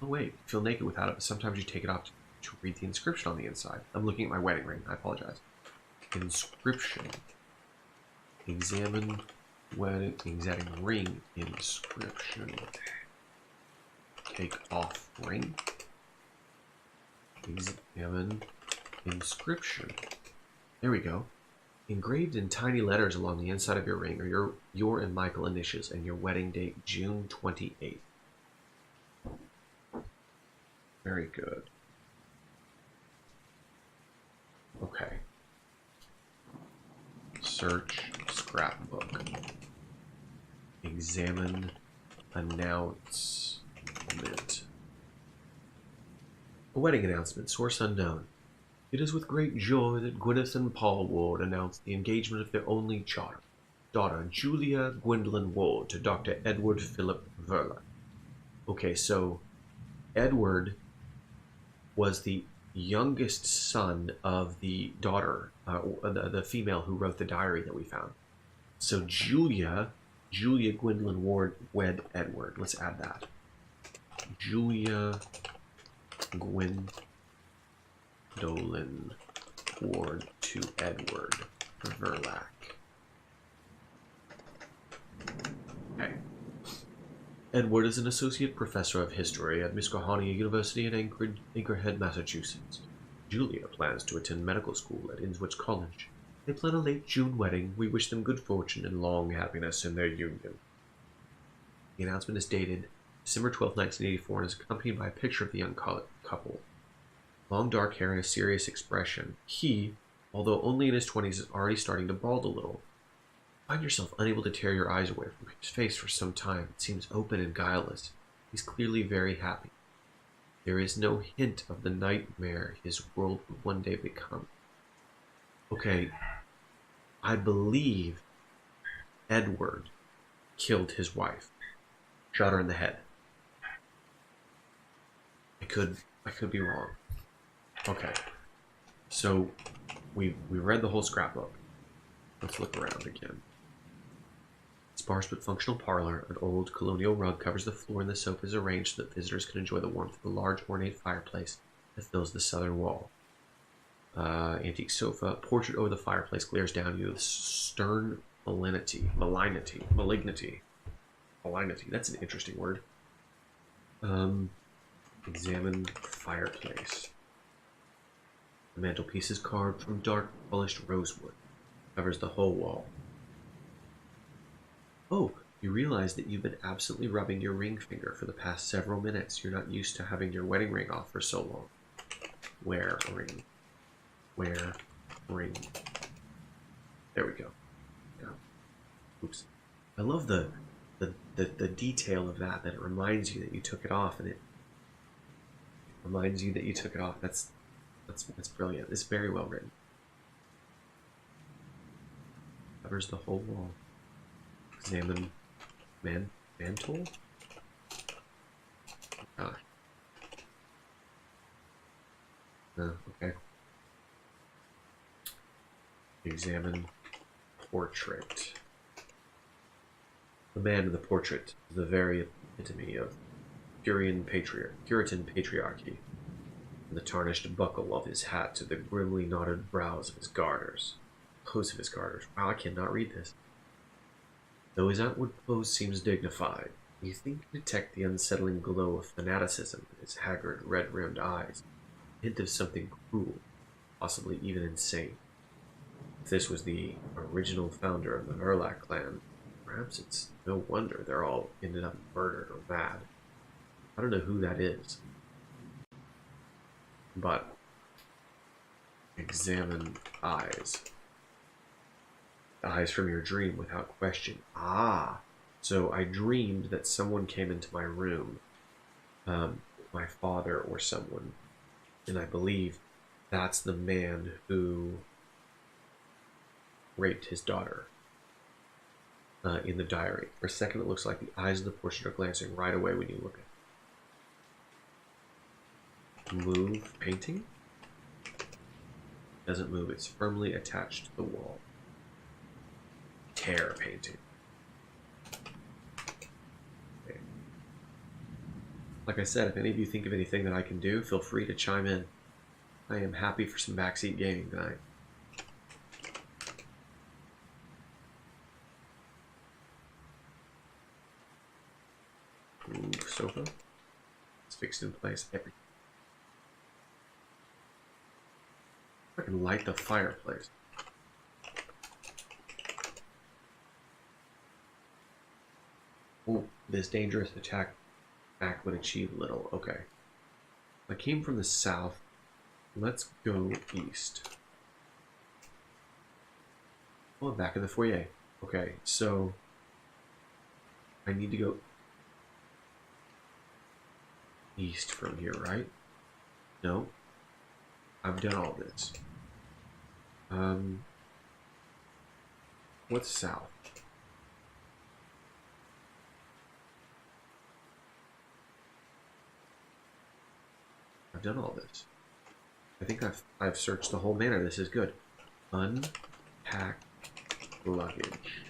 Oh wait, feel naked without it. Sometimes you take it off to read the inscription on the inside. I'm looking at my wedding ring. I apologize. Inscription. Examine wedding. Examine ring. Inscription. Take off ring. Examine inscription. There we go. Engraved in tiny letters along the inside of your ring are your and Michael initials and your wedding date, June 28th. Very good. Okay. Search scrapbook. Examine announcement. A wedding announcement, source unknown. It is with great joy that Gwyneth and Paul Ward announced the engagement of their only daughter, Julia Gwendolyn Ward, to Dr. Edward Philip Verla. Okay, so Edward was the youngest son of the daughter, the female who wrote the diary that we found. So Julia Gwendolyn Ward wed Edward. Let's add that. Julia Gwendolyn Ward to Edward Verlac. Okay. Edward is an associate professor of history at Miskahania University in Anchorhead, Massachusetts. Julia plans to attend medical school at Innswich College. They plan a late June wedding. We wish them good fortune and long happiness in their union. The announcement is dated December 12, 1984, and is accompanied by a picture of the young couple. Long dark hair and a serious expression. He, although only in his 20s, is already starting to bald a little. Find yourself unable to tear your eyes away from his face for some time. It seems open and guileless. He's clearly very happy. There is no hint of the nightmare his world would one day become. Okay, I believe Edward killed his wife. Shot her in the head. I could be wrong. Okay, so we read the whole scrapbook. Let's look around again. Sparse but functional parlor. An old colonial rug covers the floor, and the sofa is arranged so that visitors can enjoy the warmth of the large ornate fireplace that fills the southern wall. Antique sofa. Portrait over the fireplace glares down at you with stern malignity. That's an interesting word. Examine fireplace. The mantelpiece is carved from dark, polished rosewood. Covers the whole wall. Oh, you realize that you've been absently rubbing your ring finger for the past several minutes. You're not used to having your wedding ring off for so long. Wear ring. Wear ring. There we go. Yeah. Oops. I love the detail of that it reminds you that you took it off, and it reminds you that you took it off. That's brilliant. It's very well written. Covers the whole wall. Examine mantle? Gosh. Okay. Examine portrait. The man in the portrait is the very epitome of Puritan patriarchy, from the tarnished buckle of his hat to the grimly knotted brows of his garters. Pose of his garters. Wow, I cannot read this. Though his outward pose seems dignified, You think you detect the unsettling glow of fanaticism in his haggard, red-rimmed eyes, a hint of something cruel, possibly even insane. If this was the original founder of the Verlac clan, perhaps it's no wonder they're all ended up murdered or mad. I don't know who that is, but examine eyes. Eyes from your dream without question. Ah, so I dreamed that someone came into my room, my father or someone, and I believe that's the man who raped his daughter in the diary. For a second, it looks like the eyes of the portrait are glancing right away when you look at it. Move painting? Doesn't move, it's firmly attached to the wall. Tear painting. Okay. Like I said, if any of you think of anything that I can do, feel free to chime in. I am happy for some backseat gaming tonight. Ooh, sofa. It's fixed in place. Everything. I can light the fireplace. Oh, this dangerous attack would achieve little. Okay. I came from the south. Let's go east. Oh, I'm back in the foyer. Okay, so I need to go east from here, right? No. I've done all this. What's south? I've done all this. I think I've searched the whole manor. This is good. Unpack luggage.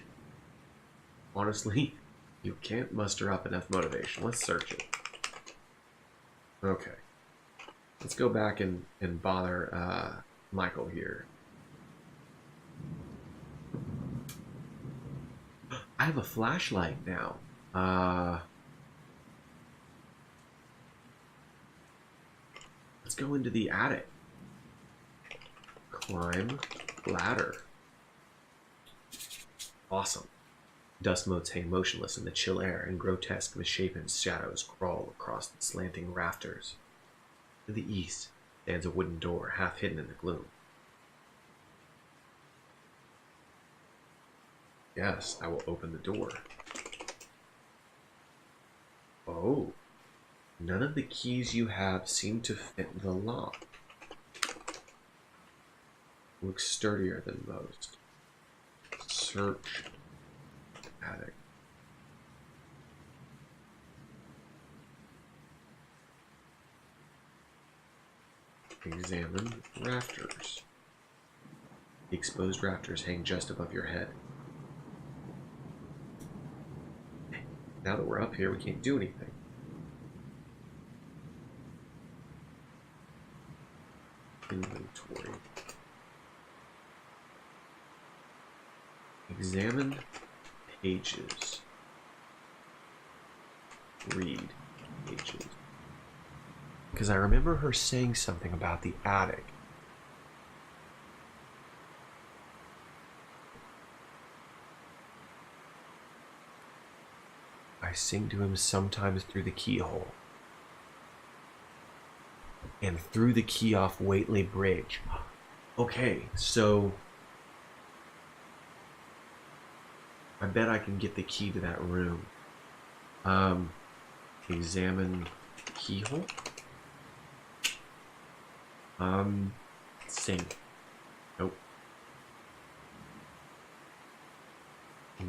Honestly, you can't muster up enough motivation. Let's search it. Okay. Let's go back and bother Michael here. I have a flashlight now. Let's go into the attic. Climb ladder. Awesome. Dust motes hang motionless in the chill air, and grotesque, misshapen shadows crawl across the slanting rafters. To the east stands a wooden door, half hidden in the gloom. Yes, I will open the door. Oh. None of the keys you have seem to fit the lock. Looks sturdier than most. Search attic. Examine rafters. The exposed rafters hang just above your head. Now that we're up here, we can't do anything. Inventory. Examine pages. Read pages. Because I remember her saying something about the attic. I sing to him sometimes through the keyhole. And through the key off Waitley Bridge. Okay, so I bet I can get the key to that room. Examine keyhole. Sing. Nope.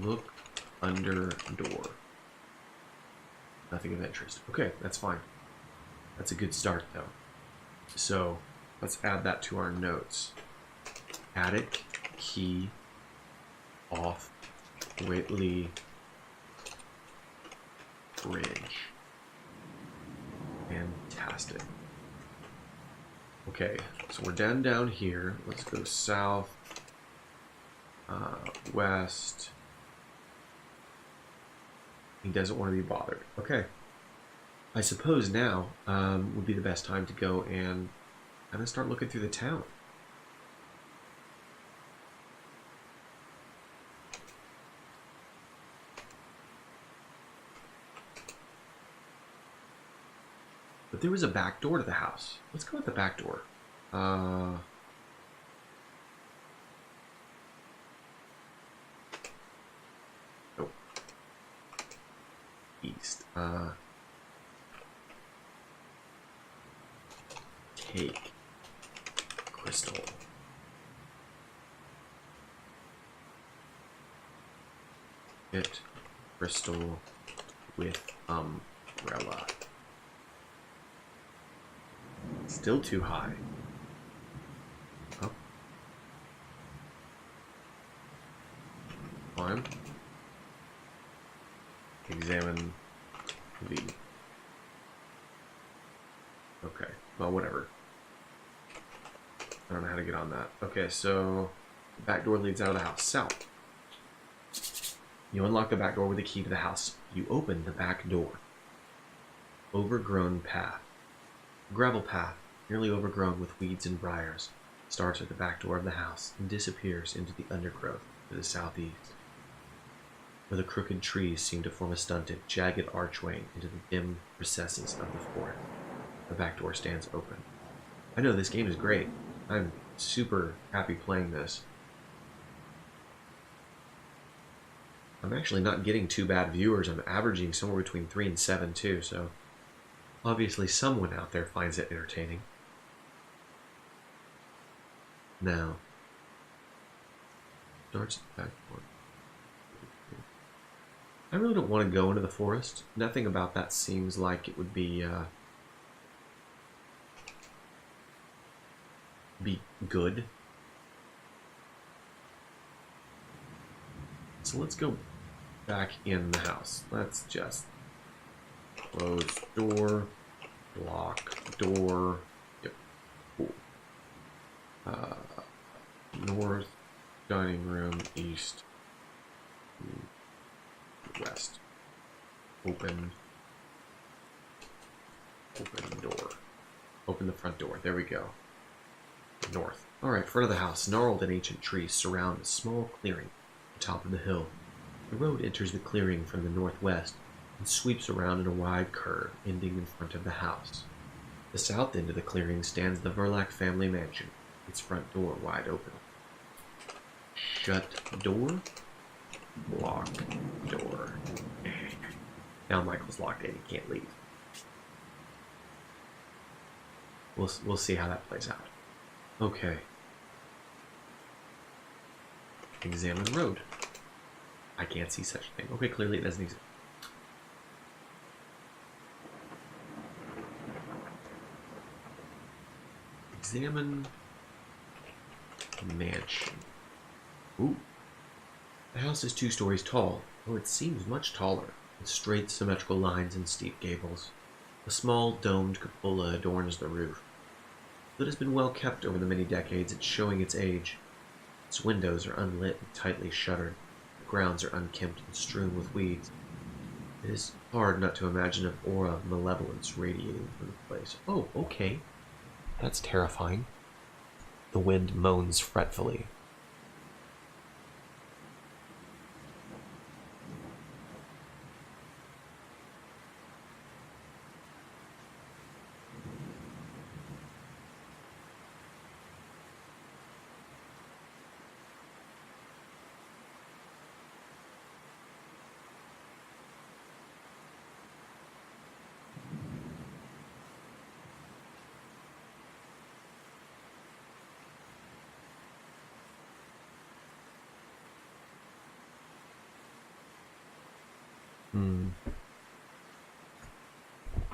Look under door. Nothing of interest. Okay, that's fine. That's a good start, though. So, let's add that to our notes. Attic, key, off, Whitley, bridge. Fantastic. Okay, so we're down here. Let's go south, west, He doesn't want to be bothered. Okay. I suppose now would be the best time to go and kind of start looking through the town. But there was a back door to the house. Let's go at the back door. Nope. East. Cake. Crystal. Hit. Crystal with umbrella. Still too high. Up. Climb. Examine the. Okay, well, whatever. I don't know how to get on that. Okay, so the back door leads out of the house. South. You unlock the back door with a key to the house. You open the back door. Overgrown path. A gravel path, nearly overgrown with weeds and briars, starts at the back door of the house and disappears into the undergrowth to the southeast, where the crooked trees seem to form a stunted, jagged archway into the dim recesses of the forest. The back door stands open. I know this game is great. I'm super happy playing this. I'm actually not getting too bad viewers. I'm averaging somewhere between 3 and 7 too, so obviously someone out there finds it entertaining. Now, starts at the back door. I really don't want to go into the forest. Nothing about that seems like it would be good. So let's go back in the house. Let's just close door, lock door. Yep. Cool. North, dining room, east, west. Open door. Open the front door. There we go. North. Alright, front of the house. Gnarled and ancient trees surround a small clearing at the top of the hill. The road enters the clearing from the northwest and sweeps around in a wide curve, ending in front of the house. The south end of the clearing stands the Verlac family mansion, its front door wide open. Shut door. Lock door. Now Michael's locked in, he can't leave. We'll see how that plays out. Okay. Examine road. I can't see such a thing. Okay, clearly it doesn't exist. Examine mansion. Ooh. The house is 2 stories tall, though it seems much taller, with straight symmetrical lines and steep gables. A small domed cupola adorns the roof. It has been well kept over the many decades, it's showing its age. Its windows are unlit and tightly shuttered. The grounds are unkempt and strewn with weeds. It is hard not to imagine an aura of malevolence radiating from the place. Oh, okay. That's terrifying. The wind moans fretfully.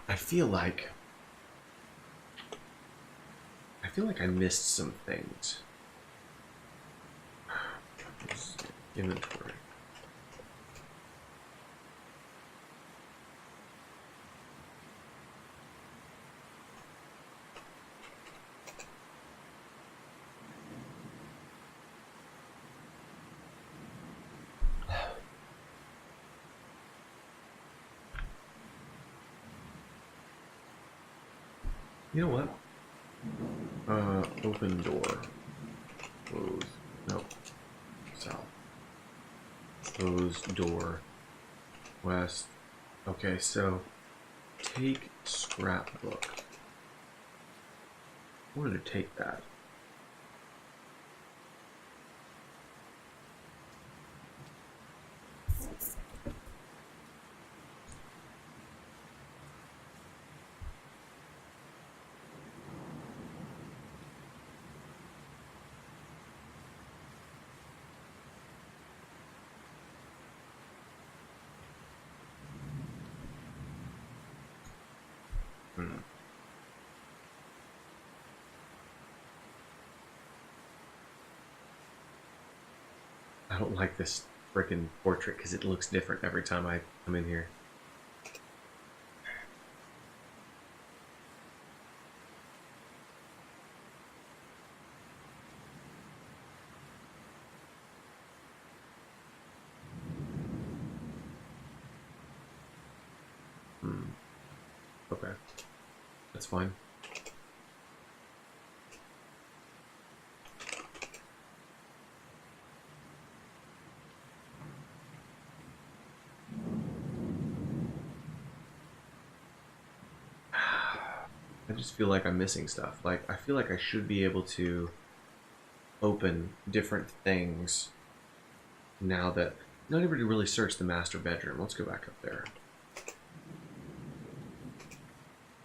I feel like I missed some things. Inventory. You know what? Open door. Close. No. South. Close door. West. Okay, so take scrapbook. I wanted to take that. Hmm. I don't like this freaking portrait because it looks different every time I come in here. Hmm. Okay. That's fine. I just feel like I'm missing stuff. Like, I feel like I should be able to open different things now that not everybody really searched the master bedroom. Let's go back up there.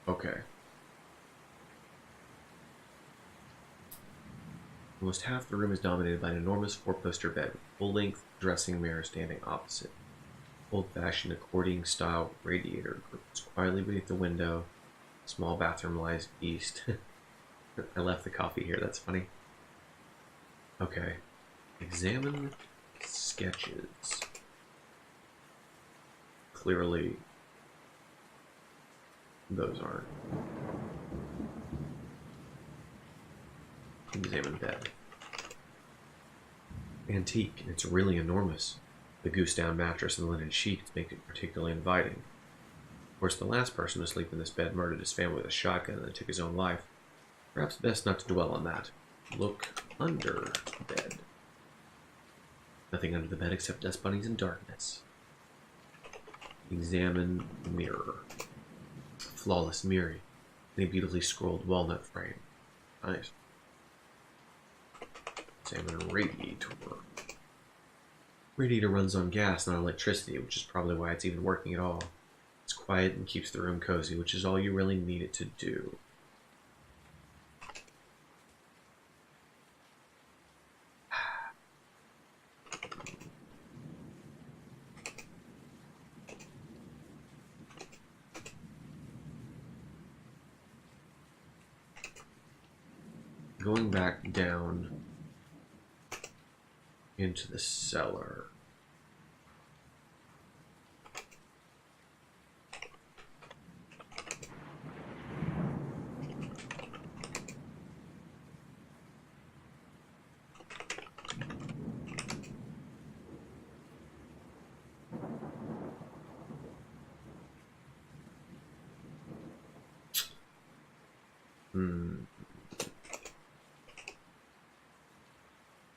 Okay. Almost half the room is dominated by an enormous four-poster bed with full-length dressing mirror standing opposite. Old-fashioned accordion-style radiator grows quietly beneath the window. Small bathroom lies east. I left the coffee here. That's funny. Okay. Examine sketches. Clearly, those aren't. Examine bed. Antique. It's really enormous. The goose-down mattress and linen sheets make it particularly inviting. Of course, the last person to sleep in this bed murdered his family with a shotgun and then took his own life. Perhaps best not to dwell on that. Look under bed. Nothing under the bed except dust bunnies and darkness. Examine mirror. Flawless mirror in a beautifully scrolled walnut frame. Nice. Examine radiator. Radiator runs on gas, not electricity, which is probably why it's even working at all. It's quiet and keeps the room cozy, which is all you really need it to do. Going back down into the cellar.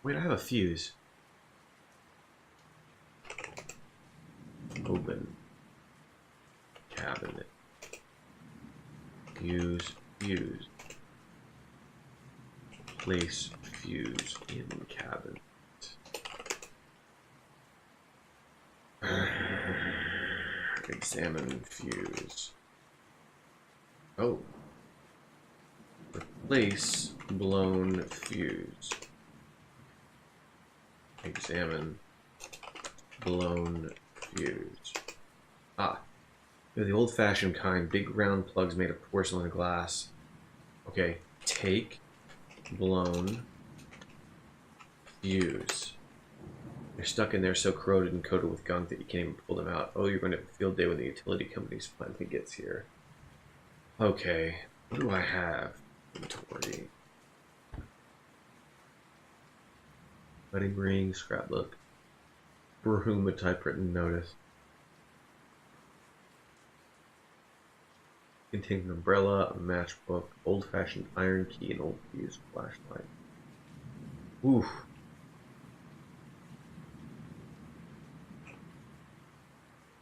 Wait, I have a fuse. Open. Cabinet. Fuse. Fuse. Place fuse in cabinet. Examine fuse. Oh. Replace blown fuse. Examine blown fuse. Ah. They're the old-fashioned kind. Big round plugs made of porcelain and glass. Okay. Take blown fuse. They're stuck in there so corroded and coated with gunk that you can't even pull them out. Oh, you're going to have a field day when the utility company finally gets here. Okay. What do I have? Inventory. Wedding ring, scrapbook. Broom, a typewritten notice. Containing an umbrella, a matchbook, old-fashioned iron key, and old used flashlight. Oof.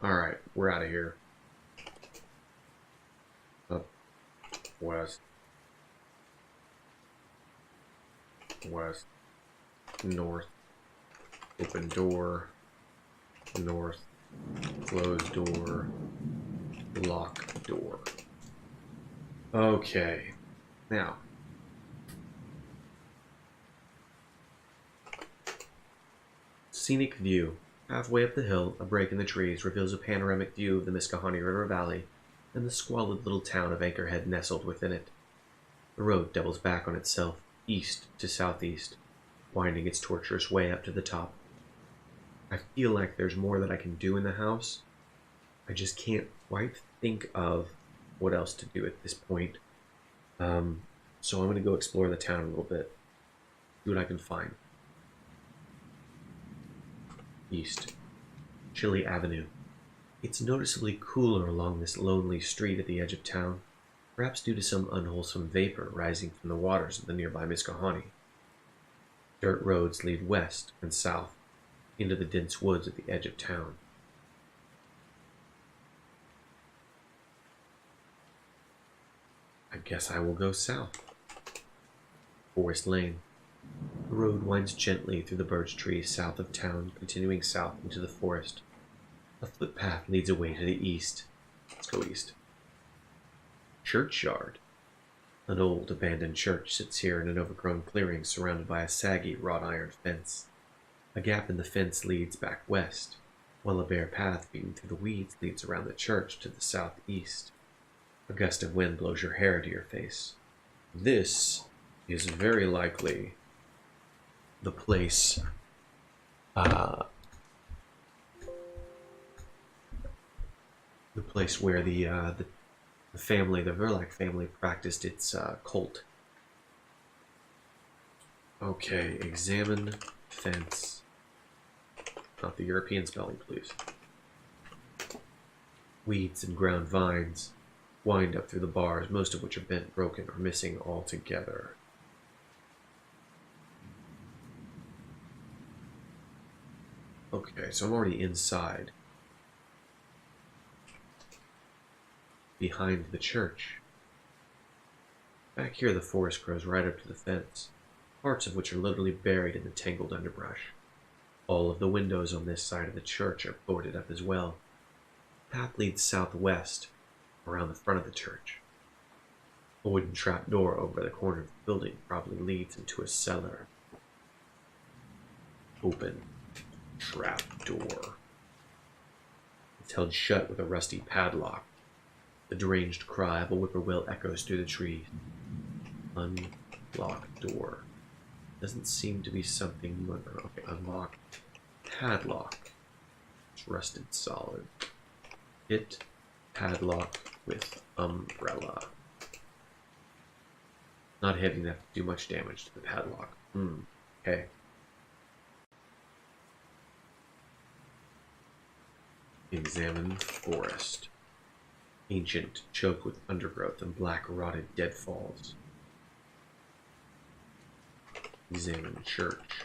Alright, we're out of here. Up, west, west, north, open door, north, closed door, lock door. Okay, now. Scenic view. Halfway up the hill, a break in the trees reveals a panoramic view of the Miskahani River Valley and the squalid little town of Anchorhead nestled within it. The road doubles back on itself, east to southeast, winding its tortuous way up to the top. I feel like there's more that I can do in the house. I just can't quite think of what else to do at this point. So I'm going to go explore the town a little bit, see what I can find. East. Chilly Avenue. It's noticeably cooler along this lonely street at the edge of town, perhaps due to some unwholesome vapor rising from the waters of the nearby Miskahani. Dirt roads lead west and south into the dense woods at the edge of town. I guess I will go south. Forest Lane. The road winds gently through the birch trees south of town, continuing south into the forest. A footpath leads away to the east. Let's go east. Churchyard. An old, abandoned church sits here in an overgrown clearing surrounded by a saggy wrought iron fence. A gap in the fence leads back west, while a bare path beaten through the weeds leads around the church to the southeast. A gust of wind blows your hair to your face. This is very likely the place where the family, the Verlac family, practiced its cult. Okay, examine fence. Not the European spelling, please. Weeds and ground vines wind up through the bars, most of which are bent, broken, or missing altogether. Okay, so I'm already inside. Behind the church. Back here the forest grows right up to the fence, parts of which are literally buried in the tangled underbrush. All of the windows on this side of the church are boarded up as well. The path leads southwest, around the front of the church. A wooden trap door over the corner of the building probably leads into a cellar. Open. Trap door. It's held shut with a rusty padlock. The deranged cry of a whippoorwill echoes through the trees. Unlock door. Doesn't seem to be something. Okay, unlock. Padlock. It's rusted solid. Hit padlock with umbrella. Not heavy enough to do much damage to the padlock. Okay. Examine forest. Ancient, choked with undergrowth and black rotted deadfalls. Examine church.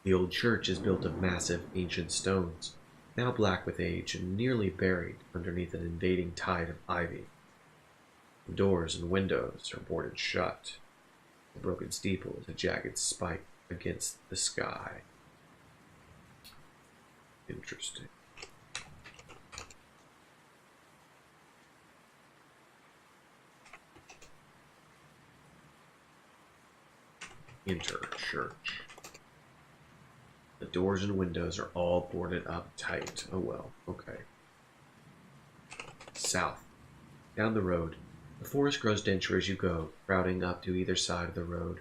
The old church is built of massive ancient stones, now black with age and nearly buried underneath an invading tide of ivy. The doors and windows are boarded shut. The broken steeple is a jagged spike against the sky. Interesting. Enter church. The doors and windows are all boarded up tight. Oh well, okay. South. Down the road. The forest grows denser as you go, crowding up to either side of the road.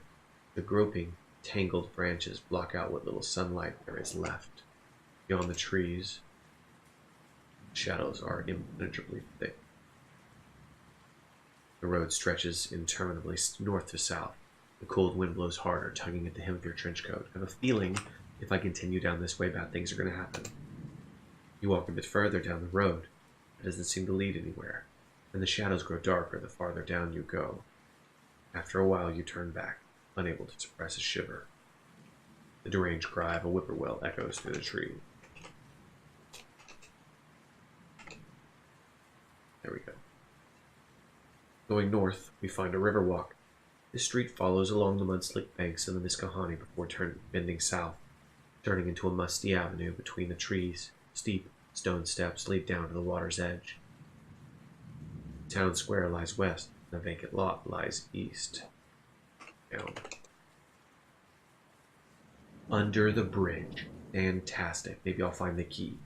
The groping, tangled branches block out what little sunlight there is left. Beyond the trees, shadows are impenetrably thick. The road stretches interminably north to south. The cold wind blows harder, tugging at the hem of your trench coat. I have a feeling if I continue down this way, bad things are going to happen. You walk a bit further down the road. It doesn't seem to lead anywhere. and the shadows grow darker the farther down you go. After a while, you turn back, unable to suppress a shiver. The deranged cry of a whippoorwill echoes through the tree. There we go. Going north, we find a river walk. This street follows along the mud-slick banks of the Miskahani before bending south, turning into a musty avenue between the trees. Steep stone steps lead down to the water's edge. The town square lies west, and the vacant lot lies east. Down. Under the bridge. Fantastic. Maybe I'll find the key.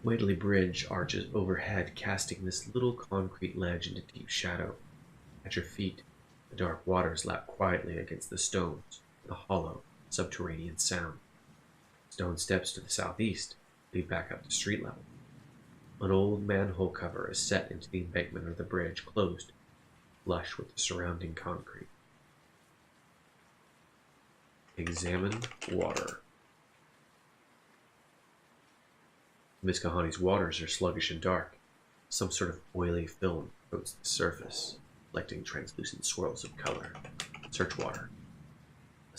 Wadeley Bridge arches overhead, casting this little concrete ledge into deep shadow. At your feet, the dark waters lap quietly against the stones, with a hollow, subterranean sound. Stone steps to the southeast lead back up to street level. An old manhole cover is set into the embankment of the bridge, closed, flush with the surrounding concrete. Examine water. Miskahani's waters are sluggish and dark. Some sort of oily film coats the surface, reflecting translucent swirls of color. Search water. A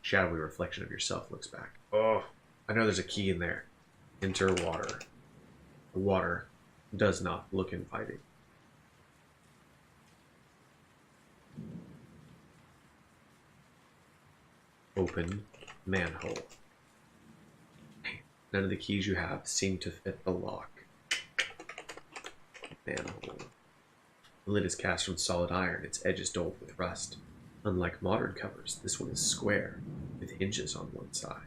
shadowy reflection of yourself looks back. Oh, I know there's a key in there. Enter water. The water does not look inviting. Open manhole. None of the keys you have seem to fit the lock. Manhole. The lid is cast from solid iron, its edges dulled with rust. Unlike modern covers, this one is square, with hinges on one side.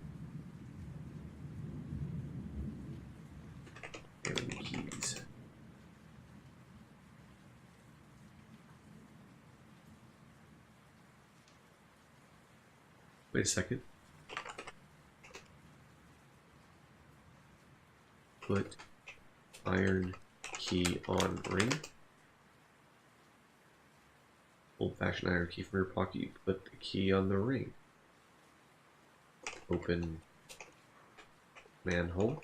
And the keys. Wait a second. Put iron key on ring. Old-fashioned iron key from your pocket. You put the key on the ring. Open manhole.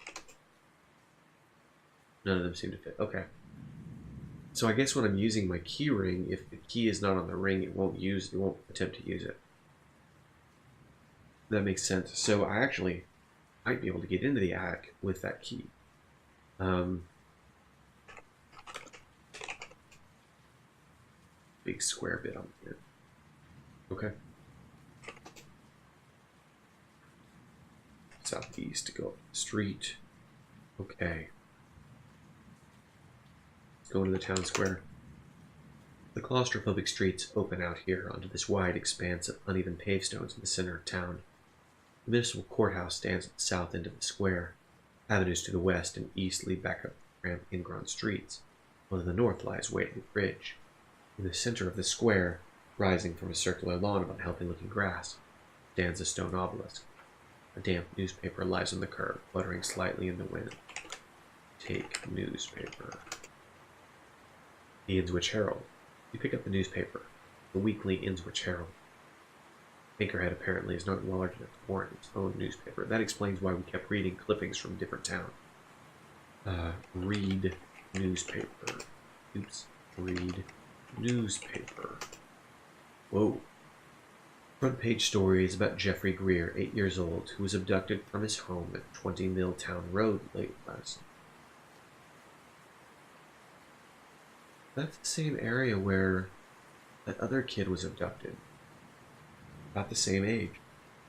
None of them seem to fit. Okay. So I guess when I'm using my key ring, if the key is not on the ring, it won't attempt to use it. That makes sense. So I actually might be able to get into the attic with that key. Big square bit on here. Okay. Southeast to go up the street. Okay. Let's go into the town square. The claustrophobic streets open out here onto this wide expanse of uneven pavestones in the center of town. The municipal courthouse stands at the south end of the square. Avenues to the west and east lead back up ramp ingrown streets, while to the north lies Wadeley Bridge. In the center of the square, rising from a circular lawn of unhealthy-looking grass, stands a stone obelisk. A damp newspaper lies on the curb, fluttering slightly in the wind. Take newspaper. The Innswich Herald. You pick up the newspaper, the weekly Innswich Herald. Anchorhead apparently is not large enough to warrant its own newspaper. That explains why we kept reading clippings from different towns. Read newspaper. Oops. Read newspaper. Whoa. Front page story is about Jeffrey Greer, 8 years old, who was abducted from his home at 20 Milltown Road late last. That's the same area where that other kid was abducted. About the same age.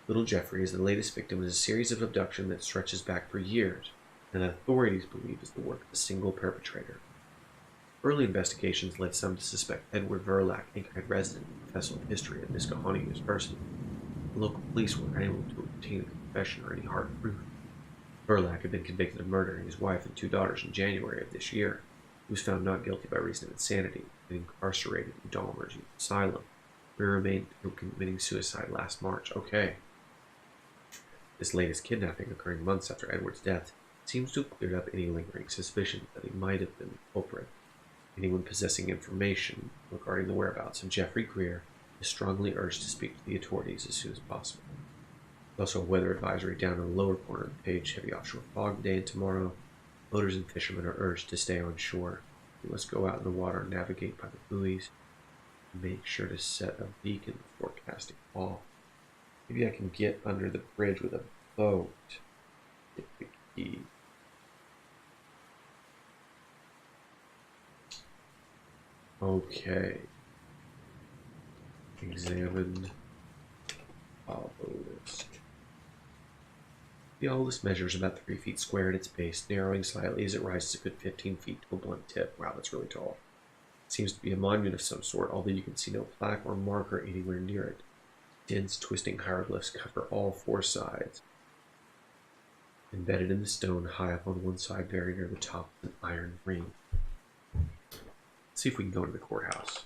Little Jeffrey is the latest victim in a series of abduction that stretches back for years, and that authorities believe is the work of a single perpetrator. Early investigations led some to suspect Edward Verlac, Anchorhead resident and professor of history at Miskahani University. The local police were unable to obtain a confession or any hard proof. Verlac had been convicted of murdering his wife and 2 daughters in January of this year. He was found not guilty by reason of insanity and incarcerated in Dahmer's Youth Asylum, where he remained until committing suicide last March. Okay. This latest kidnapping, occurring months after Edward's death, seems to have cleared up any lingering suspicion that he might have been the culprit. Anyone possessing information regarding the whereabouts of Jeffrey Greer is strongly urged to speak to the authorities as soon as possible. There's also a weather advisory down in the lower corner of the page. Heavy offshore fog today and tomorrow. Boaters and fishermen are urged to stay on shore. We must go out in the water and navigate by the buoys. Make sure to set a beacon before casting off. Maybe I can get under the bridge with a boat. Get the key. Okay. Examined. Follow list. The oldest measures about 3 feet square at its base, narrowing slightly as it rises a good 15 feet to a blunt tip. Wow, that's really tall. It seems to be a monument of some sort, although you can see no plaque or marker anywhere near it. Dense, twisting hieroglyphs cover all 4 sides. Embedded in the stone, high up on one side, very near the top of an iron ring. Let's see if we can go to the courthouse.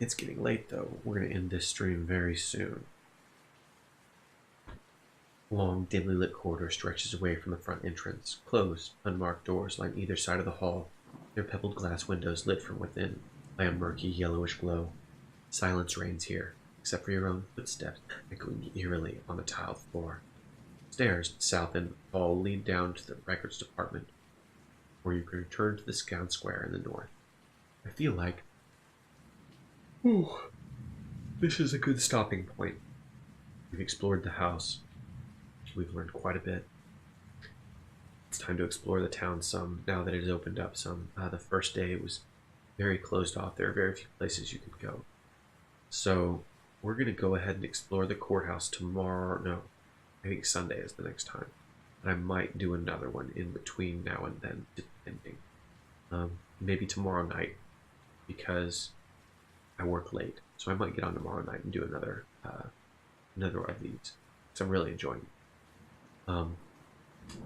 It's getting late, though. We're going to end this stream very soon. Long, dimly lit corridor stretches away from the front entrance. Closed, unmarked doors line either side of the hall, their pebbled glass windows lit from within by a murky, yellowish glow. Silence reigns here, except for your own footsteps echoing eerily on the tiled floor. Stairs, south end of the hall, lead down to the records department, or you can return to the Scout Square in the north. I feel like this is a good stopping point. We've explored the house. We've learned quite a bit. It's time to explore the town some, now that it has opened up some. The first day was very closed off. There are very few places you could go. So we're going to go ahead and explore the courthouse tomorrow. No, I think Sunday is the next time. And I might do another one in between now and then, depending. Maybe tomorrow night, because I work late. So I might get on tomorrow night and do another of these. So I'm really enjoying it.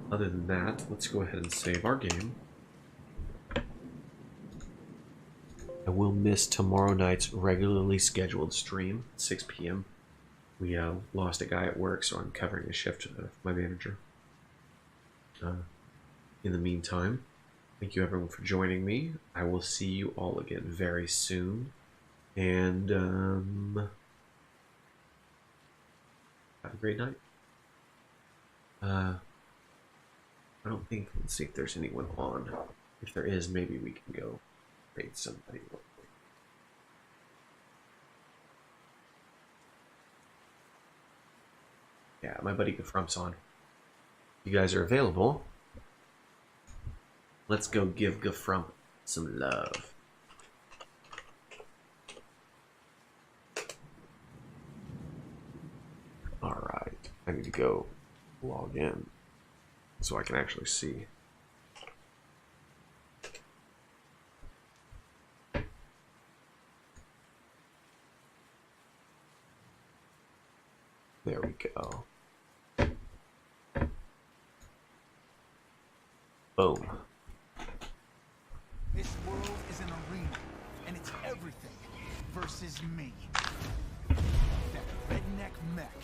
Other than that, let's go ahead and save our game. I will miss tomorrow night's regularly scheduled stream at 6 p.m. We lost a guy at work, so I'm covering a shift for my manager. In the meantime, thank you everyone for joining me. I will see you all again very soon. And have a great night. I don't think, let's see if there's anyone on. If there is, maybe we can go raid somebody real quick. Yeah, my buddy Gafrump's on. You guys are available. Let's go give Gafrump some love. Alright, I need to go log in so I can actually see. There we go. Boom. This world is an arena, and it's everything versus me. That redneck mech.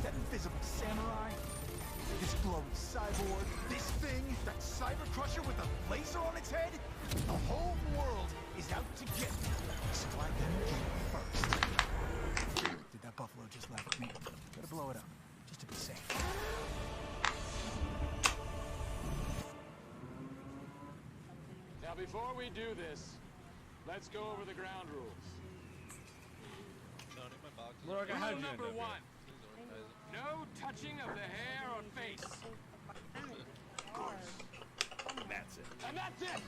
That invisible samurai. This glowing cyborg. This thing, that cyber crusher with a laser on its head. The whole world is out to get me. So I better get it first. Did that buffalo just laugh at me? Better blow it up, just to be safe. Now before we do this, let's go over the ground rules. Rule number 1. No touching of the hair or face. That's it. And that's it!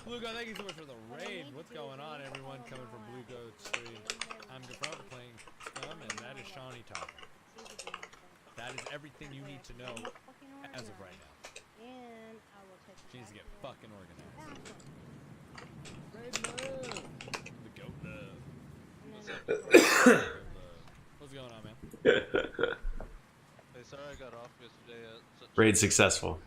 Blue Goat, thank you so much for the raid. What's going on, everyone? Coming from Blue Goat Stream. I'm Gafrump playing Scum, and that is Shawnee talking. That is everything you need to know as of right now. She needs to get fucking organized. Raid love! The goat love. What's going on, man? Hey, sorry I got off yesterday. Raid successful.